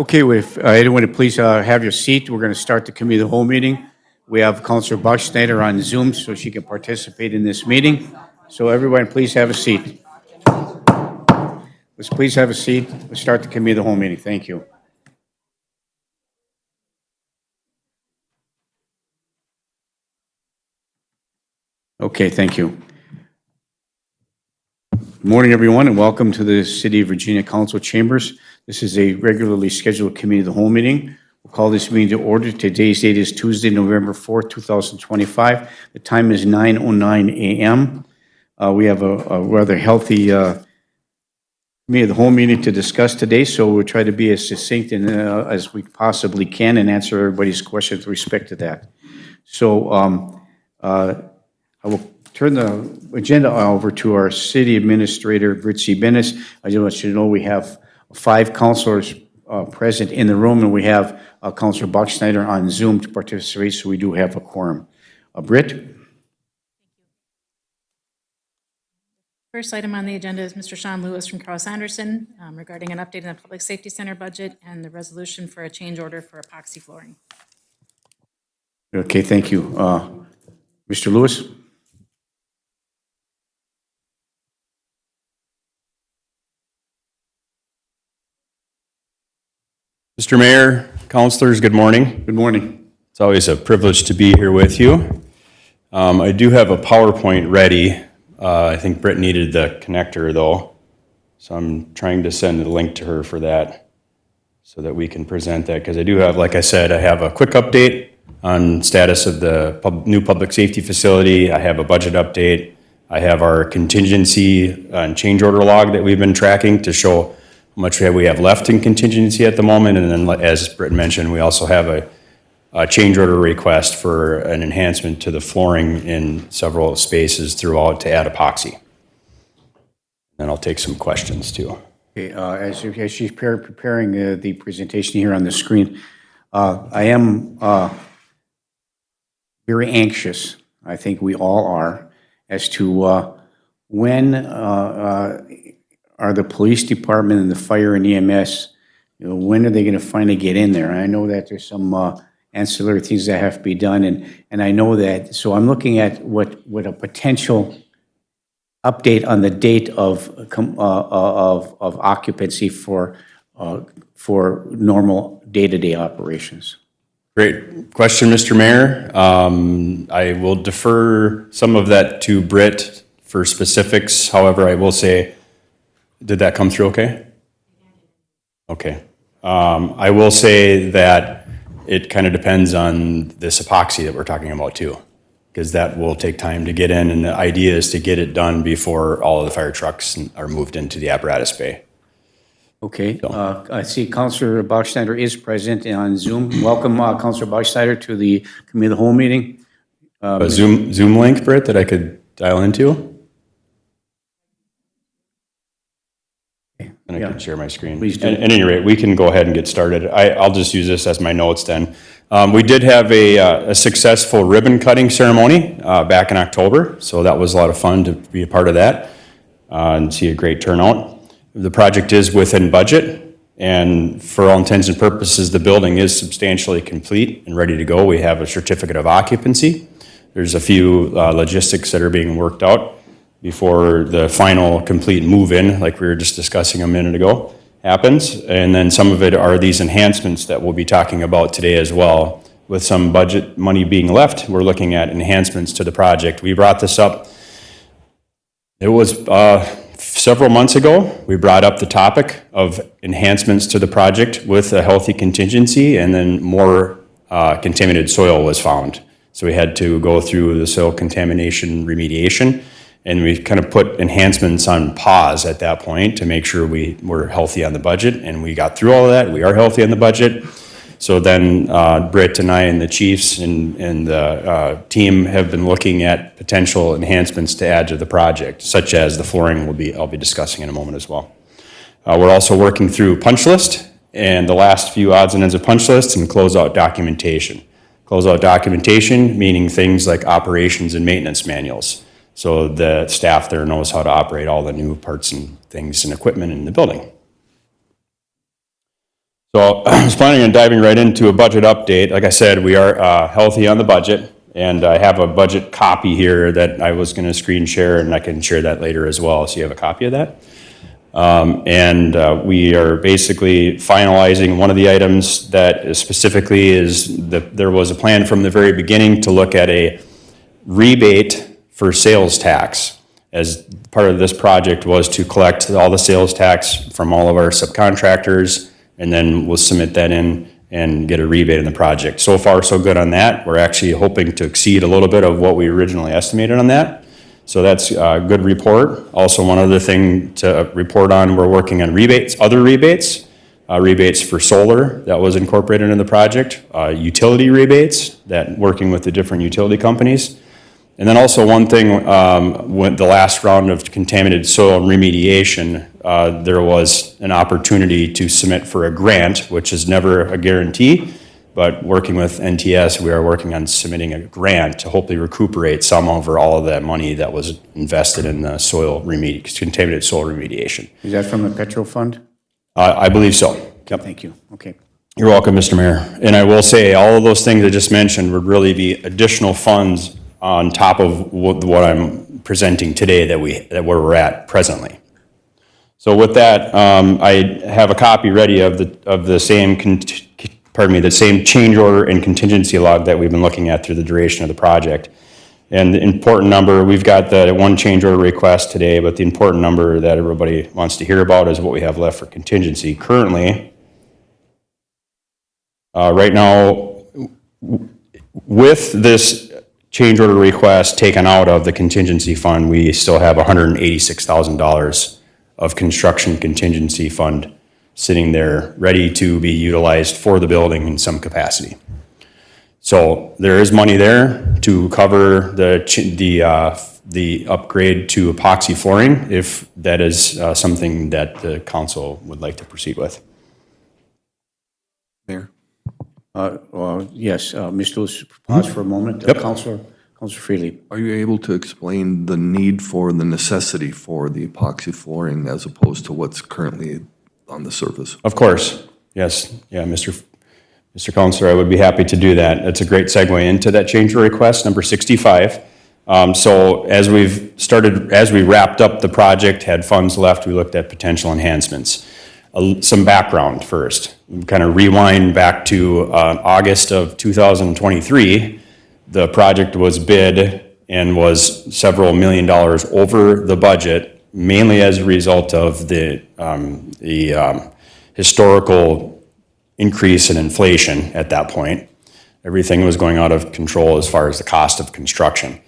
Okay, if anyone would please have your seat, we're going to start the committee of the whole meeting. We have Councilor Buckschneider on Zoom so she can participate in this meeting. So everyone, please have a seat. Let's please have a seat. Let's start the committee of the whole meeting. Thank you. Okay, thank you. Good morning, everyone, and welcome to the City of Virginia Council Chambers. This is a regularly scheduled committee of the whole meeting. We'll call this meeting to order. Today's date is Tuesday, November 4th, 2025. The time is 9:09 a.m. We have a rather healthy committee of the whole meeting to discuss today, so we'll try to be as succinct and, as we possibly can and answer everybody's questions with respect to that. So I will turn the agenda over to our city administrator, Britzy Bennis. I just want you to know we have 5 councilors present in the room, and we have Councilor Buckschneider on Zoom to participate, so we do have a quorum. Britt? First item on the agenda is Mr. Sean Lewis from Cross Anderson regarding an update on the Public Safety Center budget and the resolution for a change order for epoxy flooring. Okay, thank you. Mr. Lewis? Mr. Mayor, councilors, good morning. Good morning. It's always a privilege to be here with you. I do have a PowerPoint ready. I think Britt needed the connector though, so I'm trying to send a link to her for that so that we can present that, because I do have, like I said, I have a quick update on status of the new public safety facility. I have a budget update. I have our contingency and change order log that we've been tracking to show how much we have left in contingency at the moment. And then, as Britt mentioned, we also have a change order request for an enhancement to the flooring in several spaces throughout to add epoxy. And I'll take some questions too. Okay, as she's preparing the presentation here on the screen, I am very anxious, I think we all are, as to when are the police department and the fire and EMS, when are they going to finally get in there? I know that there's some ancillary things that have to be done, and I know that. So I'm looking at what a potential update on the date of occupancy for normal day-to-day operations. Great question, Mr. Mayor. I will defer some of that to Britt for specifics. However, I will say, did that come through okay? Okay. I will say that it kind of depends on this epoxy that we're talking about too, because that will take time to get in, and the idea is to get it done before all of the fire trucks are moved into the apparatus bay. Okay. I see Councilor Buckschneider is present on Zoom. Welcome, Councilor Buckschneider, to the committee of the whole meeting. A Zoom link, Britt, that I could dial into? And I can share my screen. Please do. At any rate, we can go ahead and get started. I'll just use this as my notes then. We did have a successful ribbon cutting ceremony back in October, so that was a lot of fun to be a part of that and see a great turnout. The project is within budget, and for all intents and purposes, the building is substantially complete and ready to go. We have a certificate of occupancy. There's a few logistics that are being worked out before the final complete move-in, like we were just discussing a minute ago, happens. And then some of it are these enhancements that we'll be talking about today as well. With some budget money being left, we're looking at enhancements to the project. We brought this up, it was several months ago. We brought up the topic of enhancements to the project with a healthy contingency, and then more contaminated soil was found. So we had to go through the soil contamination remediation, and we kind of put enhancements on pause at that point to make sure we were healthy on the budget, and we got through all of that. We are healthy on the budget. So then Britt and I and the chiefs and the team have been looking at potential enhancements to add to the project, such as the flooring I'll be discussing in a moment as well. We're also working through punch list and the last few odds and ends of punch list and closeout documentation. Closeout documentation meaning things like operations and maintenance manuals, so the staff there knows how to operate all the new parts and things and equipment in the building. So I was planning on diving right into a budget update. Like I said, we are healthy on the budget, and I have a budget copy here that I was going to screen share, and I can share that later as well, so you have a copy of that. We are basically finalizing one of the items that specifically is there was a plan from the very beginning to look at a rebate for sales tax. As part of this project was to collect all the sales tax from all of our subcontractors, and then we'll submit that in and get a rebate in the project. So far, so good on that. We're actually hoping to exceed a little bit of what we originally estimated on that. So that's a good report. Also, one other thing to report on, we're working on rebates, other rebates, rebates for solar that was incorporated in the project, utility rebates that working with the different utility companies. And then also one thing, with the last round of contaminated soil remediation, there was an opportunity to submit for a grant, which is never a guarantee, but working with NTS, we are working on submitting a grant to hopefully recuperate some over all of that money that was invested in the contaminated soil remediation. Is that from the Petro Fund? I believe so. Yep. Thank you. Okay. You're welcome, Mr. Mayor. And I will say, all of those things I just mentioned would really be additional funds on top of what I'm presenting today that where we're at presently. So with that, I have a copy ready of the same the same change order and contingency log that we've been looking at through the duration of the project. And the important number, we've got the one change order request today, but the important number that everybody wants to hear about is what we have left for contingency. Currently, right now, with this change order request taken out of the contingency fund, we still have $186,000 of construction contingency fund sitting there ready to be utilized for the building in some capacity. So there is money there to cover the upgrade to epoxy flooring if that is something that the council would like to proceed with. Mayor? Yes, Mr. Lewis, pause for a moment. Yep. Councilor Freely. Are you able to explain the need for, the necessity for the epoxy flooring as opposed to what's currently on the surface? Of course, yes. Yeah, Mr. Counselor, I would be happy to do that. It's a great segue into that change order request, number 65. So as we wrapped up the project, had funds left, we looked at potential enhancements. Some background first, kind of rewind back to August of 2023. The project was bid and was several $1 million over the budget, mainly as a result of the historical increase in inflation at that point. Everything was going out of control as far as the cost of construction.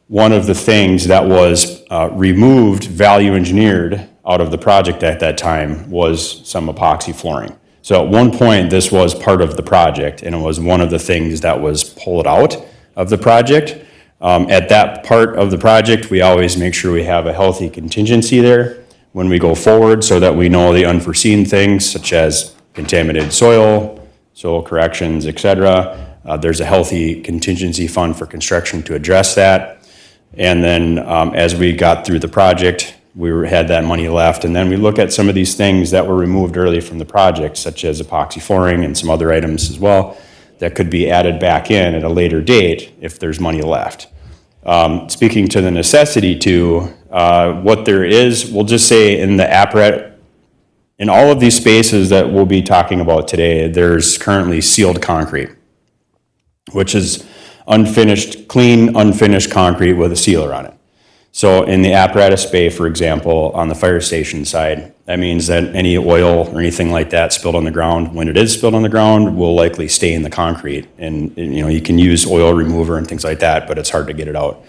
One of the things that was removed, value engineered out of the project at that time was some epoxy flooring. So at one point, this was part of the project, and it was one of the things that was pulled out of the project. At that part of the project, we always make sure we have a healthy contingency there when we go forward so that we know the unforeseen things such as contaminated soil corrections, et cetera. There's a healthy contingency fund for construction to address that. And then as we got through the project, we had that money left. And then we look at some of these things that were removed early from the project, such as epoxy flooring and some other items as well, that could be added back in at a later date if there's money left. Speaking to the necessity to what there is, we'll just say in the apparatus, in all of these spaces that we'll be talking about today, there's currently sealed concrete, which is clean, unfinished concrete with a sealer on it. So in the apparatus bay, for example, on the fire station side, that means that any oil or anything like that spilled on the ground, when it is spilled on the ground, will likely stay in the concrete. And you can use oil remover and things like that, but it's hard to get it out.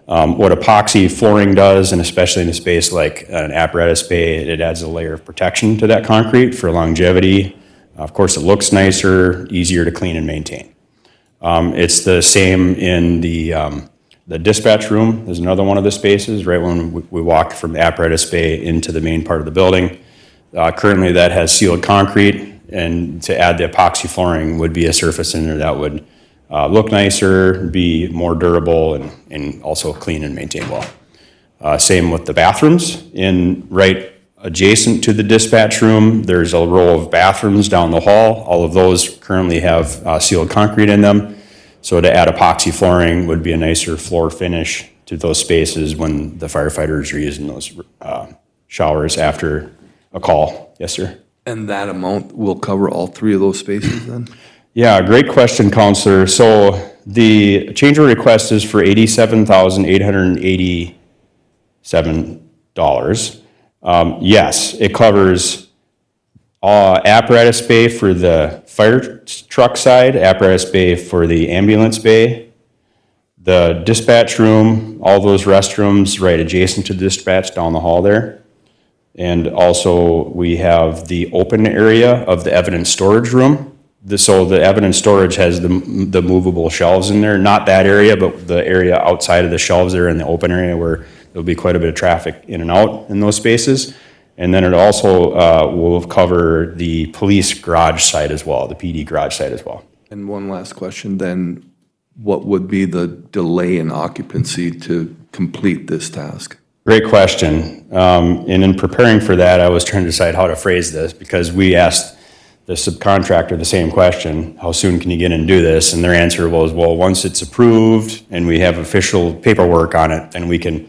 What epoxy flooring does, and especially in a space like an apparatus bay, it adds a layer of protection to that concrete for longevity. Of course, it looks nicer, easier to clean and maintain. It's the same in the dispatch room. There's another one of the spaces right when we walk from the apparatus bay into the main part of the building. Currently, that has sealed concrete, and to add the epoxy flooring would be a surface in there that would look nicer, be more durable, and also clean and maintain well. Same with the bathrooms. In right adjacent to the dispatch room, there's a row of bathrooms down the hall. All of those currently have sealed concrete in them. So to add epoxy flooring would be a nicer floor finish to those spaces when the firefighters are using those showers after a call. Yes, sir. And that amount will cover all three of those spaces then? Yeah, great question, Counselor. So the change order request is for $87,887. Yes, it covers apparatus bay for the fire truck side, apparatus bay for the ambulance bay, the dispatch room, all those restrooms right adjacent to dispatch down the hall there. And also, we have the open area of the evidence storage room. So the evidence storage has the movable shelves in there, not that area, but the area outside of the shelves there in the open area where there'll be quite a bit of traffic in and out in those spaces. And then it also will cover the police garage site as well, the PD garage site as well. And one last question then, what would be the delay in occupancy to complete this task? Great question. And in preparing for that, I was trying to decide how to phrase this because we asked the subcontractor the same question, how soon can you get in and do this? And their answer was, well, once it's approved and we have official paperwork on it, then we can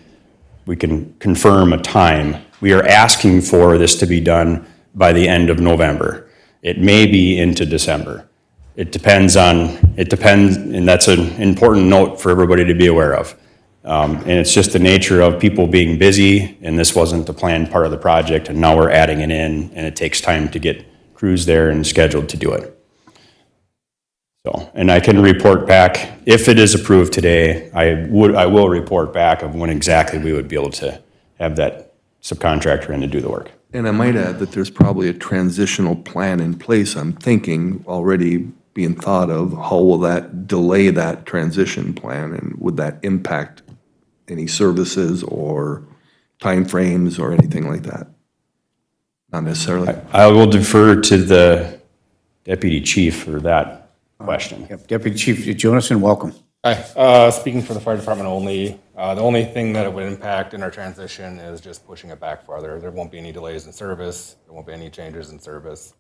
confirm a time. We are asking for this to be done by the end of November. It may be into December. It depends, and that's an important note for everybody to be aware of. And it's just the nature of people being busy, and this wasn't the planned part of the project, and now we're adding it in, and it takes time to get crews there and scheduled to do it. So, and I can report back, if it is approved today, I will report back of when exactly we would be able to have that subcontractor in to do the work. And I might add that there's probably a transitional plan in place, I'm thinking, already being thought of. How will that delay that transition plan, and would that impact any services or timeframes or anything like that? Not necessarily. I will defer to the deputy chief for that question. Yep, Deputy Chief Jonason, welcome. Hi, speaking for the fire department only, the only thing that it would impact in our transition is just pushing it back farther. There won't be any delays in service, there won't be any changes in service.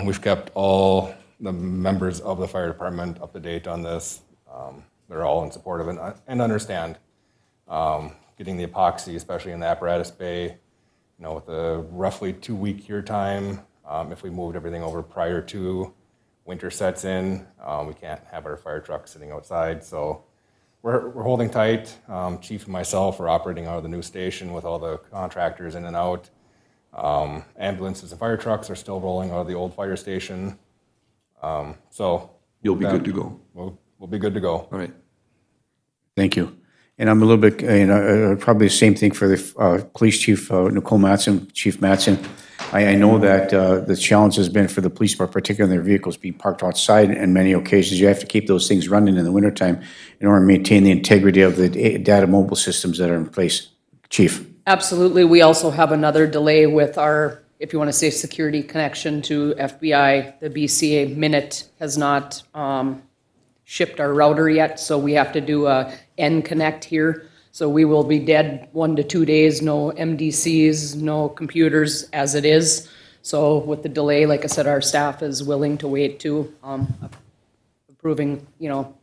We've kept all the members of the fire department up to date on this. They're all in support of it and understand getting the epoxy, especially in the apparatus bay, with a roughly 2-week cure time. If we moved everything over prior to winter sets in, we can't have our fire trucks sitting outside. So we're holding tight. Chief and myself are operating out of the new station with all the contractors in and out. Ambulances and fire trucks are still rolling out of the old fire station. So You'll be good to go. We'll be good to go. All right. Thank you. And I'm a little bit, probably the same thing for the police chief, Nicole Mattson, Chief Mattson. I know that the challenge has been for the police, particularly their vehicles being parked outside in many occasions. You have to keep those things running in the wintertime in order to maintain the integrity of the data mobile systems that are in place. Chief. Absolutely. We also have another delay with our, if you want to say, security connection to FBI. The BCA Minute has not shipped our router yet, so we have to do a N-Connect here. So we will be dead 1 to 2 days, no MDCs, no computers as it is. So with the delay, like I said, our staff is willing to wait too, approving, the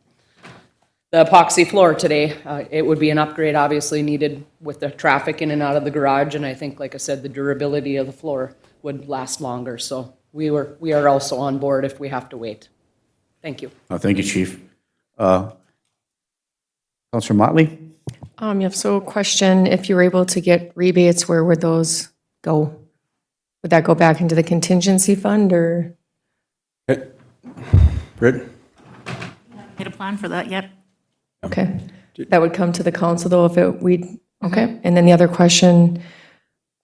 epoxy floor today. It would be an upgrade obviously needed with the traffic in and out of the garage, and I think, like I said, the durability of the floor would last longer. So we are also on board if we have to wait. Thank you. Thank you, Chief. Councilor Motley? So question, if you were able to get rebates, where would those go? Would that go back into the contingency fund or? Britt? Made a plan for that yet? Okay. That would come to the council though if okay. And then the other question,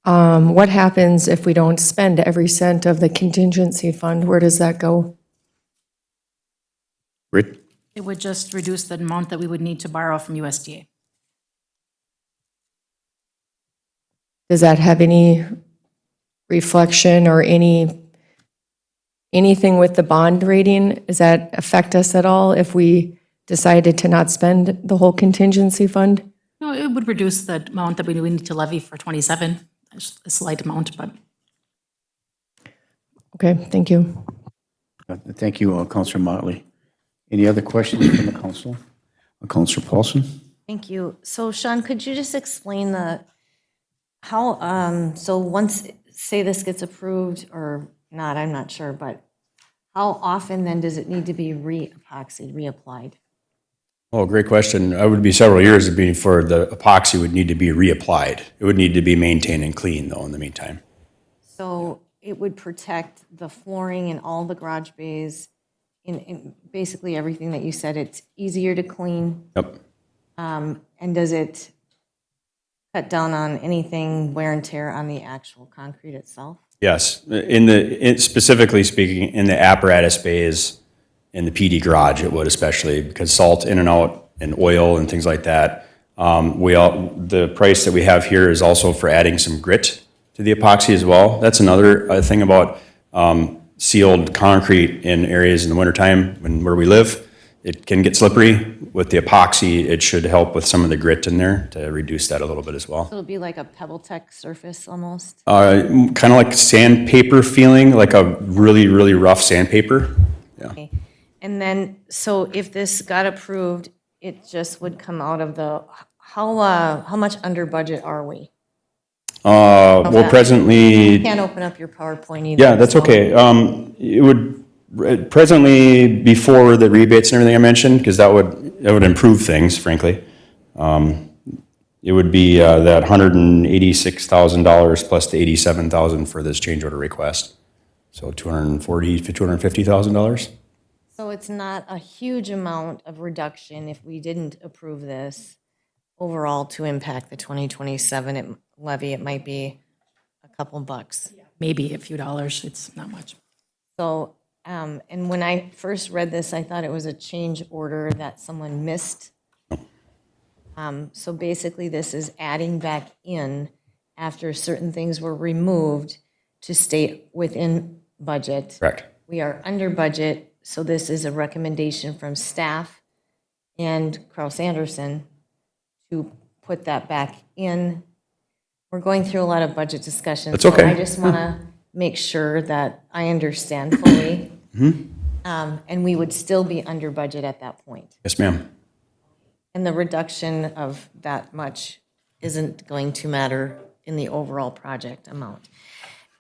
what happens if we don't spend every cent of the contingency fund? Where does that go? Britt? It would just reduce the amount that we would need to borrow from USDA. Does that have any reflection or anything with the bond rating? Does that affect us at all if we decided to not spend the whole contingency fund? No, it would reduce the amount that we need to levy for 27. a slight amount, but Okay, thank you. Thank you, Counselor Motley. Any other questions from the council? Counselor Paulson? Thank you. So Sean, could you just explain how, so once, say this gets approved or not, I'm not sure, but how often then does it need to be re-epoxied, reapplied? Oh, great question. It would be several years before the epoxy would need to be reapplied. It would need to be maintained and clean though in the meantime. So it would protect the flooring in all the garage bays, in basically everything that you said. It's easier to clean. Yep. And does it cut down on anything wear and tear on the actual concrete itself? Yes, specifically speaking, in the apparatus bays, in the PD garage, it would especially, because salt in and out and oil and things like that. The price that we have here is also for adding some grit to the epoxy as well. That's another thing about sealed concrete in areas in the wintertime where we live. It can get slippery. With the epoxy, it should help with some of the grit in there to reduce that a little bit as well. So it'll be like a PebbleTech surface almost? Kind of like sandpaper feeling, like a really, really rough sandpaper. Yeah. Okay. And then, so if this got approved, it just would come out of the, how much under budget are we? Well, presently, Can't open up your PowerPoint either. yeah, that's so- okay. It would presently, before the rebates and everything I mentioned, because that would improve things, frankly. It would be that $186,000 plus the $87,000 for this change order request. So $240,000 to $250,000. So it's not a huge amount of reduction if we didn't approve this overall to impact the 2027 levy. It might be a couple bucks. maybe a few dollars. It's not much. So, and when I first read this, I thought it was a change order that someone missed. So basically, this is adding back in after certain things were removed to stay within budget. Correct. We are under budget, so this is a recommendation from staff and Kraus Anderson to put that back in. We're going through a lot of budget discussions. That's okay. So I just want to make sure that I understand fully. And we would still be under budget at that point. Yes, ma'am. And the reduction of that much isn't going to matter in the overall project amount.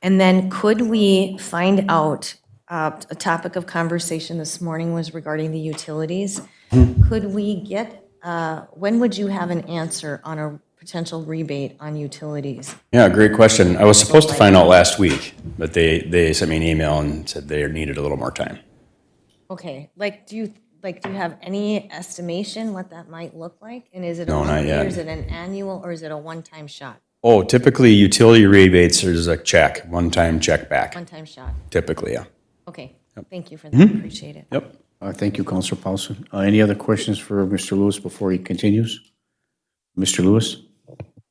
And then could we find out, a topic of conversation this morning was regarding the utilities. Could we get, when would you have an answer on a potential rebate on utilities? Yeah, great question. I was supposed to find out last week, but they sent me an email and said they needed a little more time. Okay, do you have any estimation what that might look like? And is it a No, not monthly, yet. or is it an annual, or is it a one-time shot? Oh, typically utility rebates is a check, one-time check back, One-time shot? typically, yeah. Okay, thank you for that, appreciate it. Yep. Thank you, Counselor Paulson. Any other questions for Mr. Lewis before he continues? Mr. Lewis?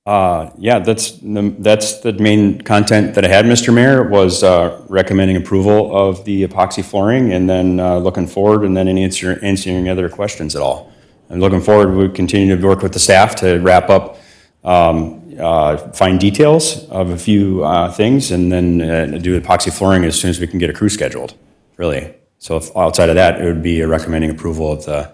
Yeah, that's the main content that I had, Mr. Mayor, was recommending approval of the epoxy flooring and then looking forward and then answering any other questions at all. And looking forward, we continue to work with the staff to wrap up fine details of a few things and then do epoxy flooring as soon as we can get a crew scheduled, really. So if outside of that, it would be a recommending approval of the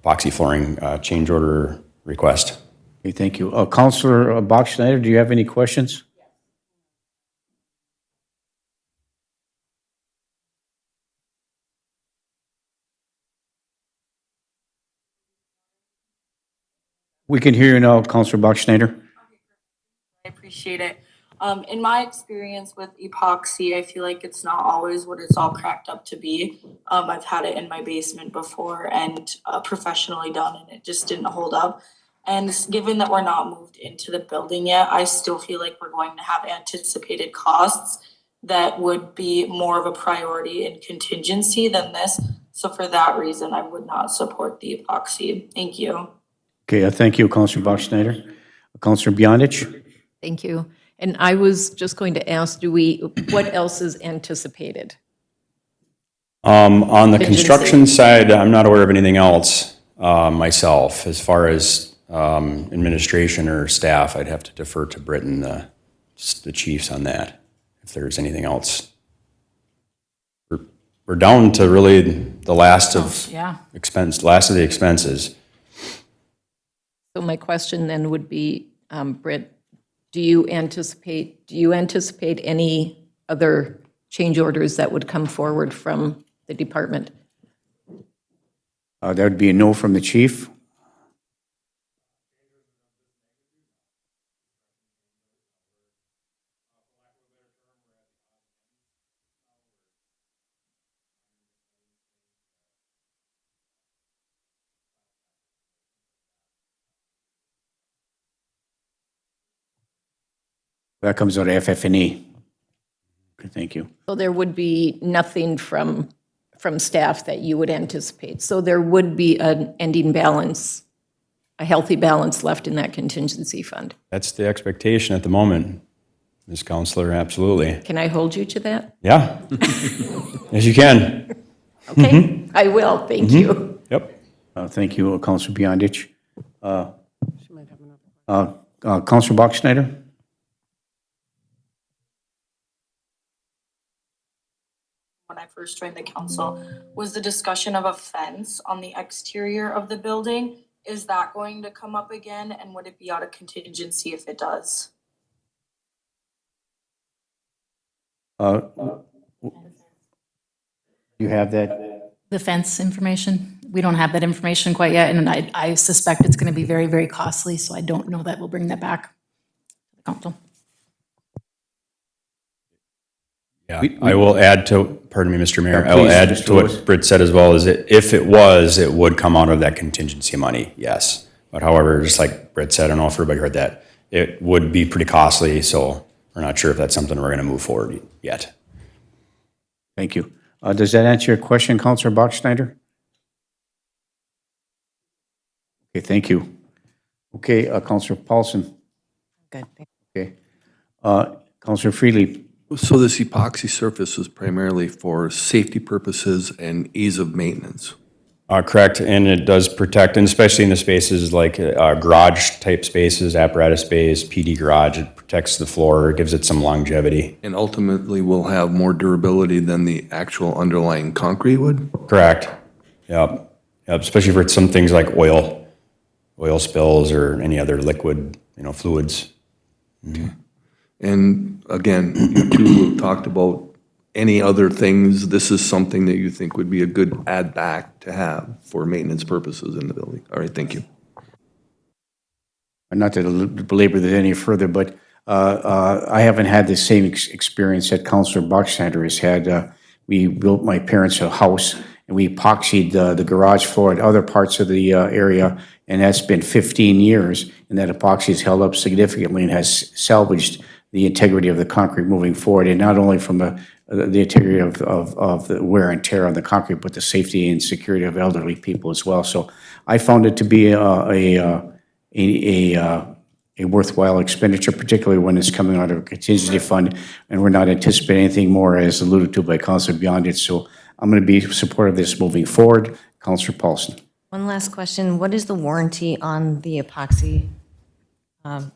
epoxy flooring change order request. Okay, thank you. Counselor Bachschnider, do you have any questions? We can hear you now, Counselor Bachschnider. I appreciate it. In my experience with epoxy, I feel like it's not always what it's all cracked up to be. I've had it in my basement before and professionally done, and it just didn't hold up. And given that we're not moved into the building yet, I still feel like we're going to have anticipated costs that would be more of a priority in contingency than this. So for that reason, I would not support the epoxy. Thank you. Okay, thank you, Counselor Bachschnider. Counselor Beyondich? Thank you. And I was just going to ask, what else is anticipated? On the construction side, I'm not aware of anything else myself. As far as administration or staff, I'd have to defer to Britton, the just the chiefs on that, if there's anything else. We're down to really the last of Yeah. last of the expenses. So my question then would be, Britt, do you anticipate any other change orders that would come forward from the department? That would be a no from the chief. That comes out of FF&E. Okay, thank you. So there would be nothing from staff that you would anticipate. So there would be an ending balance, a healthy balance left in that contingency fund. That's the expectation at the moment, Ms. Counselor, absolutely. Can I hold you to that? Yeah. Yes, you can. Okay, I will, thank you. Yep. Thank you, Councilor Beyondich. Councilor Bachschnider? When I first joined the council, was the discussion of a fence on the exterior of the building. Is that going to come up again, and would it be out of contingency if it does? You have that? The fence information, we don't have that information quite yet, and I suspect it's going to be very, very costly, so I don't know that we'll bring that back to the council. Yeah, I will add to, pardon me, Mr. Mayor, Yeah, I will please, add Mr. to Lewis. what Britt said as well, is that if it was, it would come out of that contingency money, yes. But however, just like Britt said, I don't know if everybody heard that, it would be pretty costly, so we're not sure if that's something we're gonna move forward yet. Thank you. Does that answer your question, Councilor Bachschnider? Okay, thank you. Okay, Councilor Paulson. Good. Okay. Councilor Freely. So this epoxy surface is primarily for safety purposes and ease of maintenance. Correct, and it does protect, and especially in the spaces like garage-type spaces, apparatus bays, PD garage, it protects the floor, gives it some longevity. And ultimately will have more durability than the actual underlying concrete would? Correct, yep, yep, especially for some things like oil spills or any other liquid, fluids. And again, you two talked about any other things. This is something that you think would be a good add back to have for maintenance purposes in the building. All right, thank you. Not to belabor this any further, but I haven't had the same experience that Councilor Bachschnider has had. We built my parents a house, and we epoxied the garage floor and other parts of the area, and that's been 15 years, and that epoxy has held up significantly and has salvaged the integrity of the concrete moving forward, and not only from the integrity of the wear and tear on the concrete, but the safety and security of elderly people as well. So I found it to be a worthwhile expenditure, particularly when it's coming out of a contingency fund, and we're not anticipating anything more, as alluded to by Councilor Beyondich. So I'm going to be supportive of this moving forward. Councilor Paulson. One last question. What is the warranty on the epoxy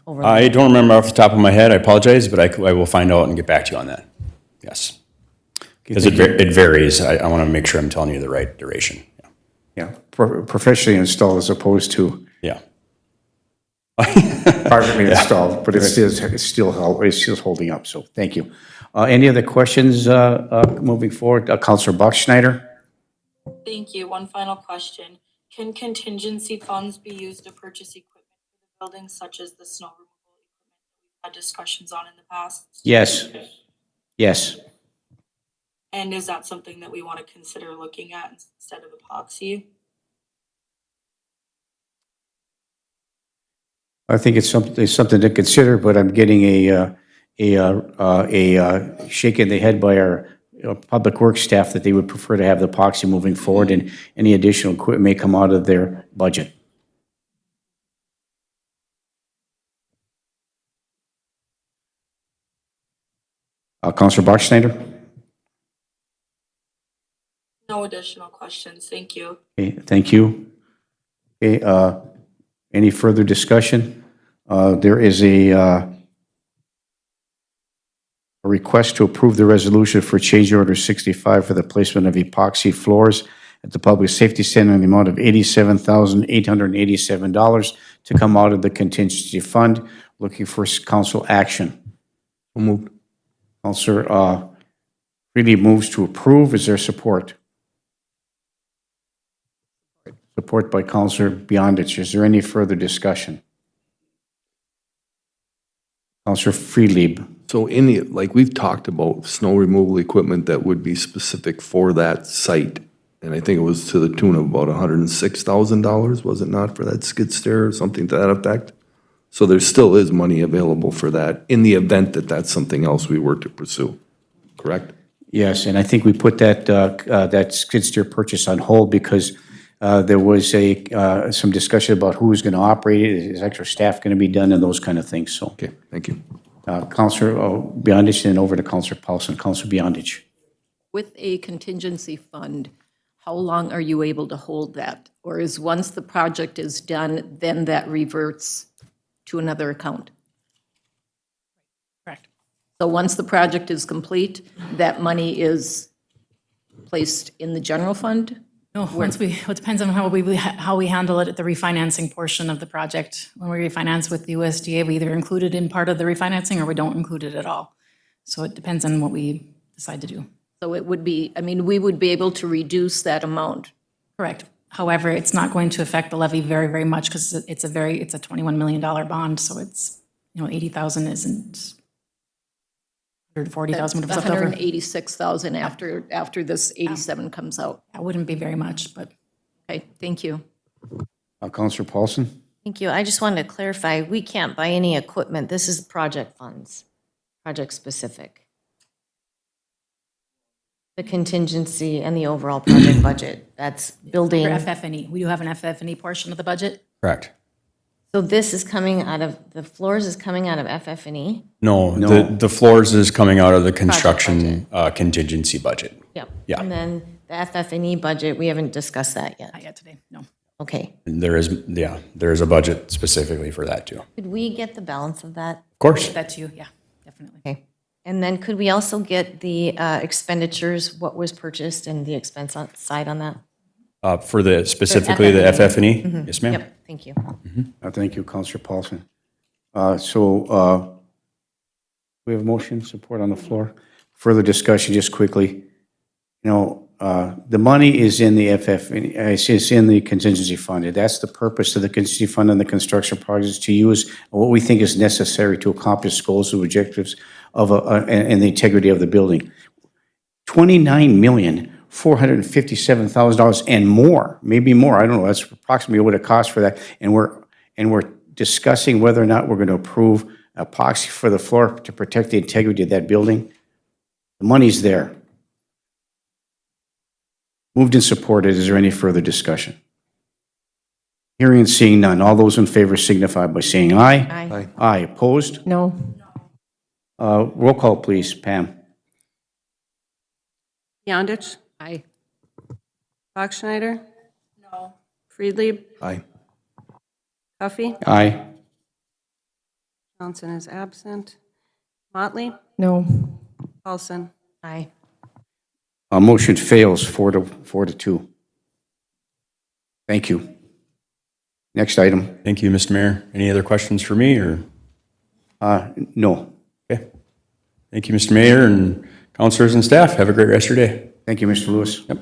overlay? I don't remember off the top of my head, I apologize, but I will find out and get back to you on that. Yes. Because it varies. I want to make sure I'm telling you the right duration. Yeah, professionally installed as opposed to Yeah. privately installed, but it's still holding up, so thank you. Any other questions moving forward? Councilor Bachschnider? Thank you. One final question. Can contingency funds be used to purchase equipment for the building, such as the snow removal equipment we've had discussions on in the past? Yes. Yes. And is that something that we want to consider looking at instead of epoxy? I think it's something to consider, but I'm getting a shake in the head by our public works staff that they would prefer to have the epoxy moving forward, and any additional equipment may come out of their budget. Councilor Bachschnider? No additional questions. Thank you. Okay, thank you. Okay, any further discussion? There is a A request to approve the resolution for change order 65 for the placement of epoxy floors at the Public Safety Center in the amount of $87,887 to come out of the contingency fund. Looking for council action. So moved. Counselor Freely moves to approve. Is there support? Support by Counselor Beyondich. Is there any further discussion? Counselor Freely. So like we've talked about snow removal equipment that would be specific for that site. And I think it was to the tune of about $106,000, was it not, for that skid steer or something to that effect? So there still is money available for that in the event that that's something else we were to pursue, correct? Yes, and I think we put that skid steer purchase on hold because there was some discussion about who was going to operate it, is extra staff going to be done, and those kind of things, so. Okay, thank you. Counselor Beyondich, and over to Counselor Paulson. Counselor Beyondich. With a contingency fund, how long are you able to hold that? Or is once the project is done, then that reverts to another account? Correct. So once the project is complete, that money is placed in the general fund? No, it depends on how we handle it at the refinancing portion of the project. When we refinance with the USDA, we either include it in part of the refinancing or we don't include it at all. So it depends on what we decide to do. So it would be, we would be able to reduce that amount. Correct. However, it's not going to affect the levy very, very much because it's a $21 million bond, so it's, 80,000 isn't 140,000 would have That's flipped over. 186,000 after this 87 comes out. That wouldn't be very much, but Okay, thank you. Counselor Paulson. Thank you. I just wanted to clarify, we can't buy any equipment. This is project funds, project specific. The contingency and the overall project budget, that's building. for FF&E, we do have an FF&E portion of the budget. Correct. So this is coming out of, the floors is coming out of FF&E? No, No. the floors is coming out of the construction contingency budget. Yep. Yeah. And then the FF&E budget, we haven't discussed that yet. Not yet today, no. Okay. And there is a budget specifically for that too. Of Could we get the balance of that? course. That's you, yeah, definitely. Okay. And then could we also get the expenditures, what was purchased and the expense side on that? For the specifically the FF&E? Yes, ma'am. Yep, thank you. Thank you, Counselor Paulson. We have a motion, support on the floor. Further discussion, just quickly. The money is in the it's in the contingency fund. That's the purpose of the contingency fund and the construction projects, to use what we think is necessary to accomplish goals and objectives and the integrity of the building. $29,457,000 and more, maybe more. I don't know. That's approximately what it costs for that. And we're discussing whether or not we're going to approve epoxy for the floor to protect the integrity of that building. The money's there. Moved and supported. Is there any further discussion? Hearing and seeing none. All those in favor signify by saying aye. Aye. Aye. Opposed? No. Roll call, please. Pam. Beyondich, Aye. Bachschnider. No. Friedlieb, Aye. Huffy, Aye. Johnson is absent. Motley, No. Paulson. Aye. Motion fails 4-2. Thank you. Next item. Thank you, Mr. Mayor. Any other questions for me or? No. Okay. Thank you, Mr. Mayor and councilors and staff. Have a great rest of your day. Thank you, Mr. Lewis. Yep.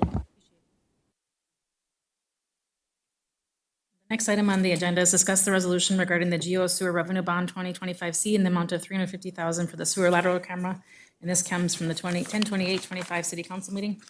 Next item on the agenda is discuss the resolution regarding the GEO Sewer Revenue Bond 2025C in the amount of $350,000 for the sewer lateral camera. And this comes from the 10/28/25 City Council meeting.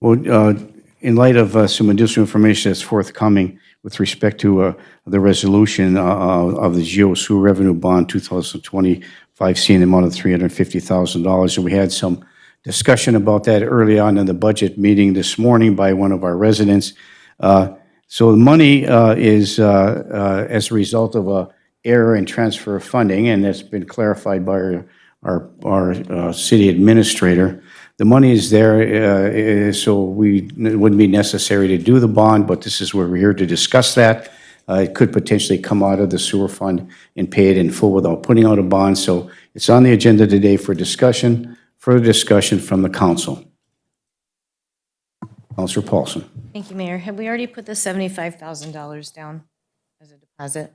Well, in light of some additional information that's forthcoming with respect to the resolution of the GEO Sewer Revenue Bond 2025C in the amount of $350,000, and we had some discussion about that early on in the budget meeting this morning by one of our residents. So the money is as a result of a error in transfer of funding, and that's been clarified by our city administrator. The money is there, so it wouldn't be necessary to do the bond, but this is where we're here to discuss that. it could potentially come out of the sewer fund and pay it in full without putting out a bond. So it's on the agenda today for discussion, further discussion from the council. Counselor Paulson. Thank you, Mayor. Have we already put the $75,000 down as a deposit?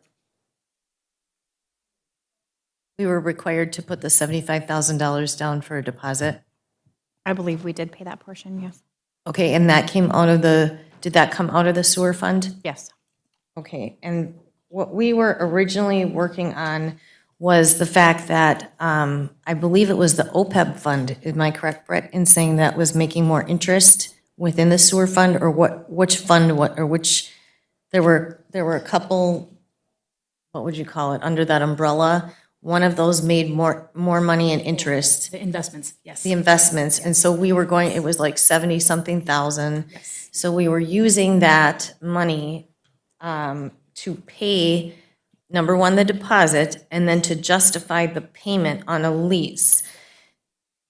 We were required to put the $75,000 down for a deposit. I believe we did pay that portion, yes. Okay, and that came out of did that come out of the sewer fund? Yes. Okay, and what we were originally working on was the fact that, I believe it was the OPEB fund, am I correct, Brett, in saying that was making more interest within the sewer fund, or which fund, there were a couple, what would you call it, under that umbrella? One of those made more money in interest. The investments, yes. The investments, and so we were going, it was like 70-something thousand. Yes. So we were using that money to pay, number one, the deposit, and then to justify the payment on a lease.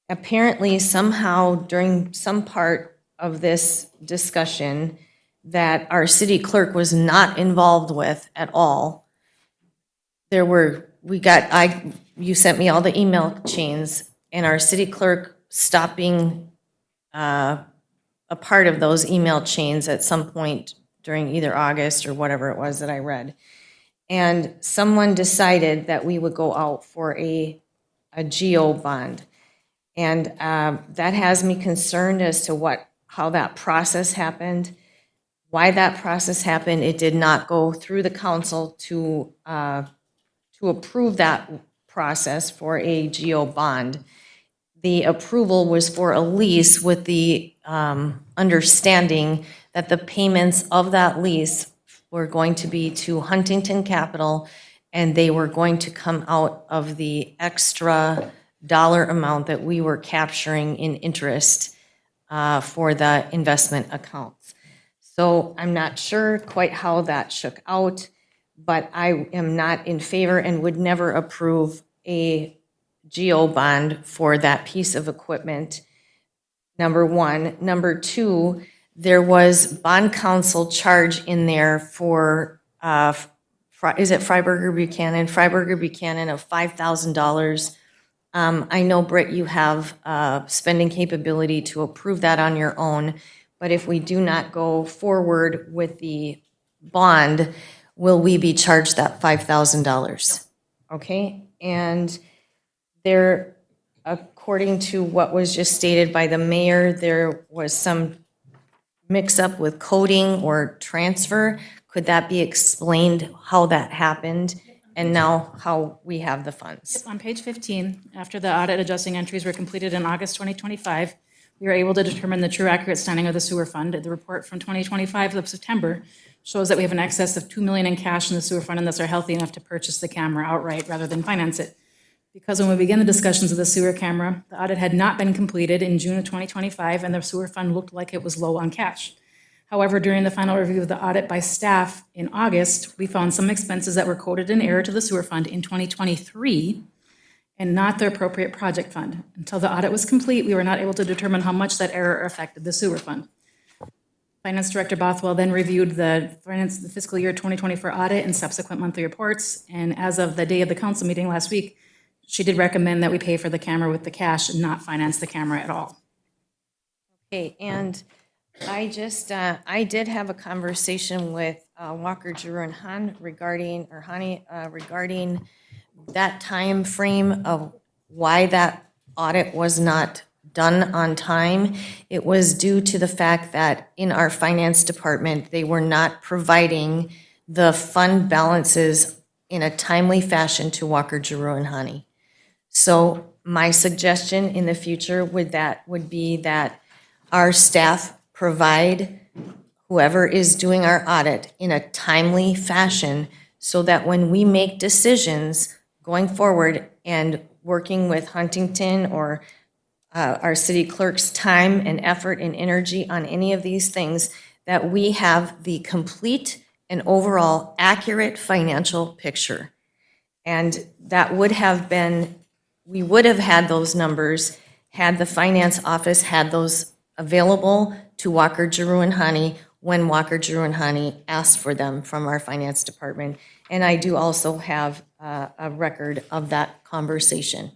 Apparently, somehow, during some part of this discussion that our city clerk was not involved with at all, you sent me all the email chains, and our city clerk stopped being a part of those email chains at some point during either August or whatever it was that I read. And someone decided that we would go out for a GO bond. And that has me concerned as to how that process happened, why that process happened. It did not go through the council to approve that process for a GO bond. The approval was for a lease with the understanding that the payments of that lease were going to be to Huntington Capital, and they were going to come out of the extra dollar amount that we were capturing in interest for the investment accounts. So I'm not sure quite how that shook out, but I am not in favor and would never approve a GO bond for that piece of equipment, number one. Number two, there was bond counsel charge in there for, is it Freiberger Buchanan? Freiberger Buchanan of $5,000. I know, Britt, you have spending capability to approve that on your own, but if we do not go forward with the bond, will we be charged that $5,000? Okay, and there, according to what was just stated by the mayor, there was some mix-up with coding or transfer. Could that be explained how that happened, and now how we have the funds? On page 15, after the audit adjusting entries were completed in August 2025, we were able to determine the true accurate standing of the sewer fund. The report from 2025 of September shows that we have an excess of $2 million in cash in the sewer fund, and thus are healthy enough to purchase the camera outright rather than finance it. Because when we began the discussions of the sewer camera, the audit had not been completed in June of 2025, and the sewer fund looked like it was low on cash. However, during the final review of the audit by staff in August, we found some expenses that were coded in error to the sewer fund in 2023 and not the appropriate project fund. Until the audit was complete, we were not able to determine how much that error affected the sewer fund. Finance Director Bothwell then reviewed the fiscal year 2024 audit and subsequent monthly reports, and as of the day of the council meeting last week, she did recommend that we pay for the camera with the cash and not finance the camera at all. Okay, and I did have a conversation with Walker, Giroux, and Hani regarding that time frame of why that audit was not done on time. It was due to the fact that in our finance department, they were not providing the fund balances in a timely fashion to Walker, Giroux, and Hani. So my suggestion in the future would be that our staff provide whoever is doing our audit in a timely fashion so that when we make decisions going forward and working with Huntington or our city clerk's time and effort and energy on any of these things, that we have the complete and overall accurate financial picture. And that would have been, we would have had those numbers had the finance office had those available to Walker, Giroux, and Hani when Walker, Drew, and Honey asked for them from our finance department. And I do also have a record of that conversation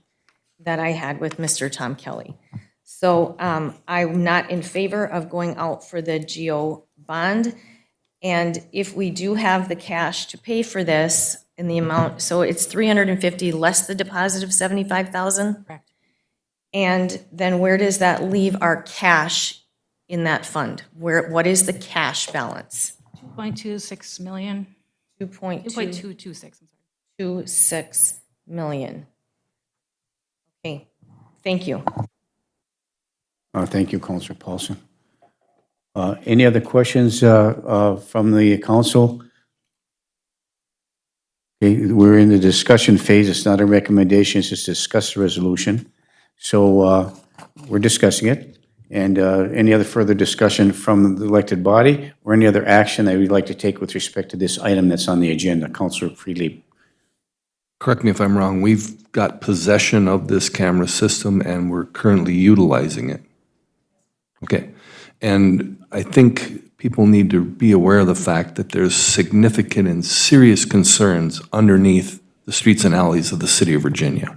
that I had with Mr. Tom Kelly. So I'm not in favor of going out for the GO bond. And if we do have the cash to pay for this in the amount, so it's 350 less the deposit of 75,000? Correct. And then where does that leave our cash in that fund? What is the cash balance? 2.26 million, 2.226 2.226, I'm sorry. million. Okay, thank you. Thank you, Counselor Paulson. Any other questions from the council? Okay, we're in the discussion phase. It's not a recommendation, it's just discuss the resolution. So we're discussing it. And any other further discussion from the elected body or any other action that we'd like to take with respect to this item that's on the agenda? Counselor Freely. Correct me if I'm wrong, we've got possession of this camera system and we're currently utilizing it. Okay, and I think people need to be aware of the fact that there's significant and serious concerns underneath the streets and alleys of the city of Virginia.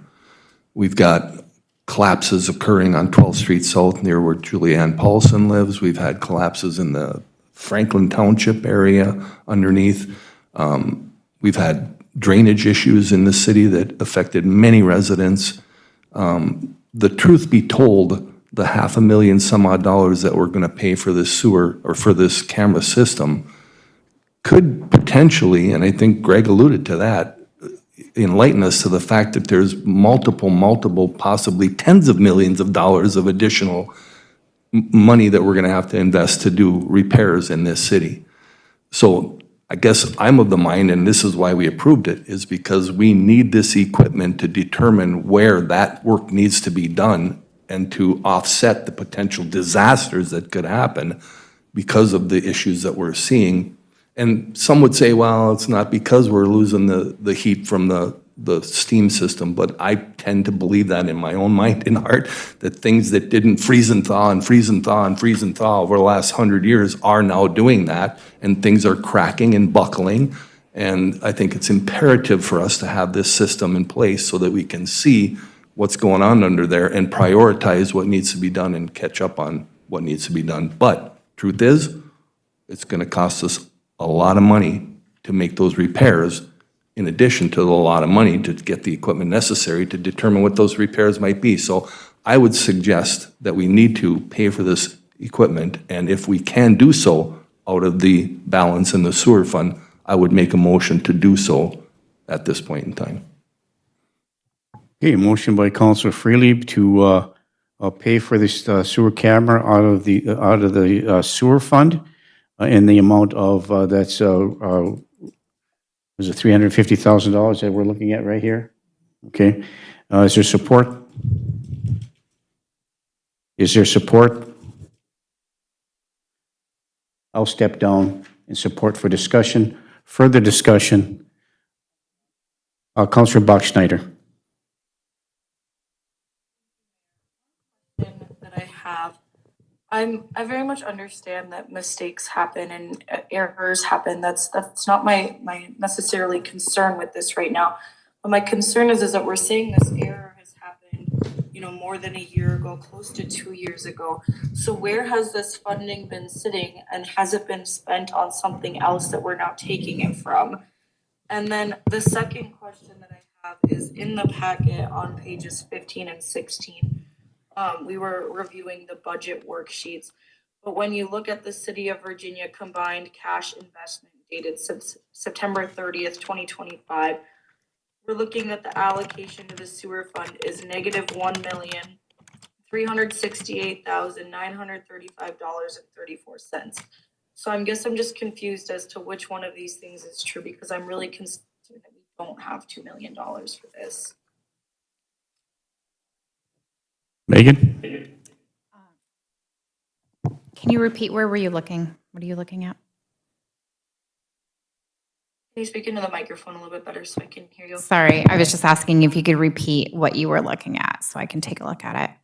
We've got collapses occurring on 12th Street South near where Julianne Paulson lives. We've had collapses in the Franklin Township area underneath. We've had drainage issues in the city that affected many residents. The truth be told, the $500,000 some odd that we're going to pay for this sewer or for this camera system could potentially, and I think Greg alluded to that, enlighten us to the fact that there's multiple, possibly tens of millions of dollars of additional money that we're going to have to invest to do repairs in this city. So I guess I'm of the mind, and this is why we approved it, is because we need this equipment to determine where that work needs to be done and to offset the potential disasters that could happen because of the issues that we're seeing. And some would say, well, it's not because we're losing the heat from the steam system, but I tend to believe that in my own mind and heart, that things that didn't freeze and thaw and freeze and thaw and freeze and thaw over the last 100 years are now doing that, and things are cracking and buckling. And I think it's imperative for us to have this system in place so that we can see what's going on under there and prioritize what needs to be done and catch up on what needs to be done. But truth is, it's going to cost us a lot of money to make those repairs, in addition to a lot of money to get the equipment necessary to determine what those repairs might be. So I would suggest that we need to pay for this equipment, and if we can do so out of the balance in the sewer fund, I would make a motion to do so at this point in time. Okay, motion by Counselor Freely to pay for this sewer camera out of the sewer fund in the amount of that's was it $350,000 that we're looking at right here? Okay, is there support? Is there support? I'll step down in support for discussion. Further discussion. Counselor Bachschnider. That I have. I very much understand that mistakes happen and errors happen. That's not my necessarily concern with this right now. But my concern is that we're seeing this error has happened, more than a year ago, close to 2 years ago. So where has this funding been sitting, and has it been spent on something else that we're now taking it from? And then the second question that I have is in the packet on pages 15 and 16. We were reviewing the budget worksheets, but when you look at the City of Virginia combined cash investment dated September 30th, 2025, we're looking at the allocation to the sewer fund is negative $1,368,935.34. So I guess I'm just confused as to which one of these things is true, because I'm really concerned that we don't have $2 million for this. Megan? Can you repeat, where were you looking? What are you looking at? Can you speak into the microphone a little bit better so I can hear you? Sorry, I was just asking if you could repeat what you were looking at so I can take a look at it.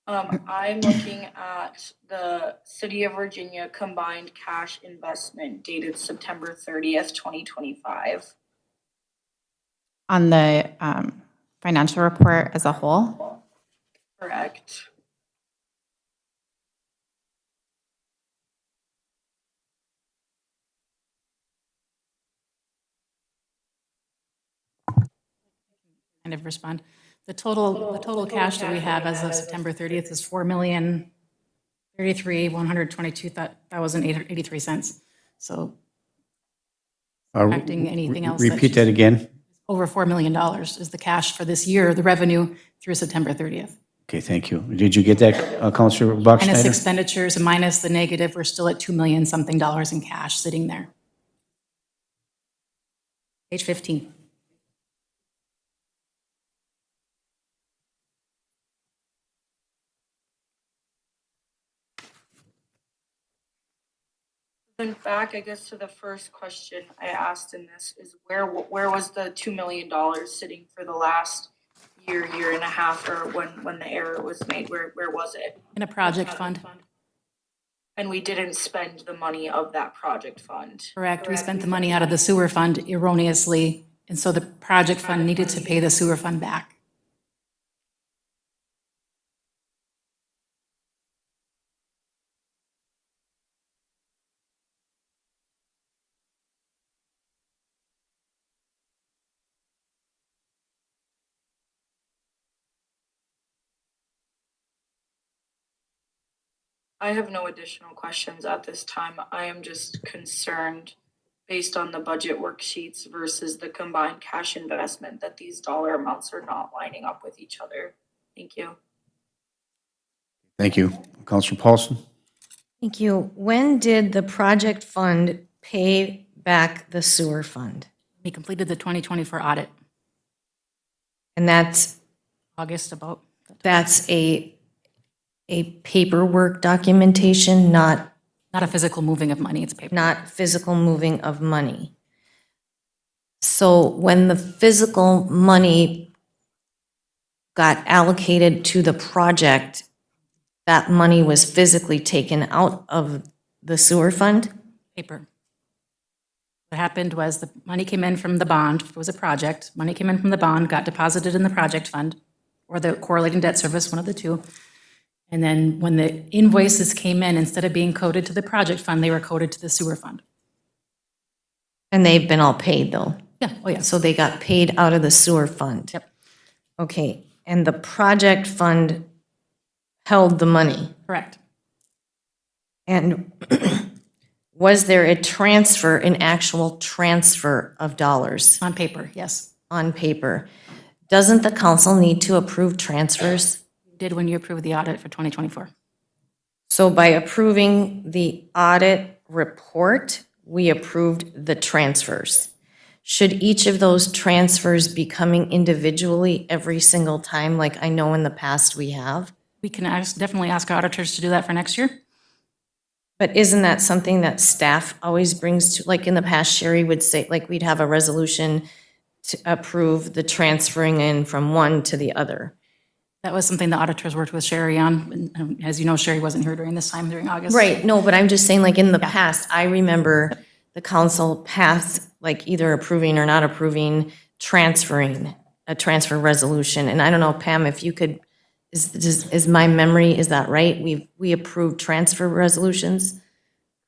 I'm looking at the City of Virginia combined cash investment dated September 30th, 2025. On the financial report as a whole? Correct. Kind of respond. The total cash that we have as of September 30th is $4,033,122,883. So subtracting anything else. Repeat that again. Over $4 million is the cash for this year, the revenue through September 30th. Okay, thank you. Did you get that, Counselor Minus Bachschnider? expenditures and minus the negative, we're still at $2 million something in cash sitting there. Page 15. Then back, I guess, to the first question I asked in this is where was the $2 million sitting for the last year and a half, or when the error was made? Where was it? In a project fund. And we didn't spend the money of that project fund. Correct. We spent the money out of the sewer fund erroneously, and so the project fund needed to pay the sewer fund back. I have no additional questions at this time. I am just concerned, based on the budget worksheets versus the combined cash investment, that these dollar amounts are not lining up with each other. Thank you. Thank you. Counselor Paulson? Thank you. When did the project fund pay back the sewer fund? We completed the 2024 audit, And that's August a paperwork documentation, not not a physical moving of money, it's paper. not physical moving of money. So when the physical money got allocated to the project, that money was physically taken out of the sewer fund? Paper. What happened was the money came in from the bond, it was a project, money came in from the bond, got deposited in the project fund, or the correlating debt service, one of the two. And then when the invoices came in, instead of being coded to the project fund, they were coded to the sewer fund. And they've been all paid, though? Yeah, oh yes. So they got paid out of the sewer fund? Yep, Okay, and the project fund held the money? correct. And was there a transfer, an actual transfer of dollars On paper, yes. on paper? Doesn't the council need to approve transfers? Did when you approved the audit for 2024. So by approving the audit report, we approved the transfers. Should each of those transfers be coming individually every single time, like I know in the past we have? We can definitely ask auditors to do that for next year. But isn't that something that staff always brings to, like in the past, Sherry would say, like we'd have a resolution to approve the transferring in from one to the other? That was something the auditors worked with Sherry on. And as you know, Sherry wasn't here during this time, during August. Right, no, but I'm just saying, like, in the past, I remember the council passed, like, either approving or not approving, transferring, a transfer resolution. And I don't know, Pam, if you could, is my memory, is that right? We approved transfer resolutions?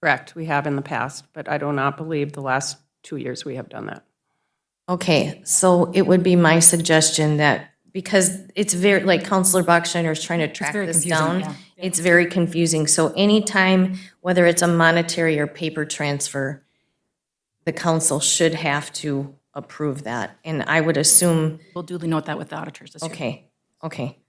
Correct, we have in the past, but I do not believe the last 2 years we have done that. Okay, so it would be my suggestion that, because it's very, like Counselor Bachschnider is trying to track very this confusing, down. yeah. It's very confusing. So anytime, whether it's a monetary or paper transfer, the council should have to approve that. And I would assume, We'll duly note that with the auditors this year. okay.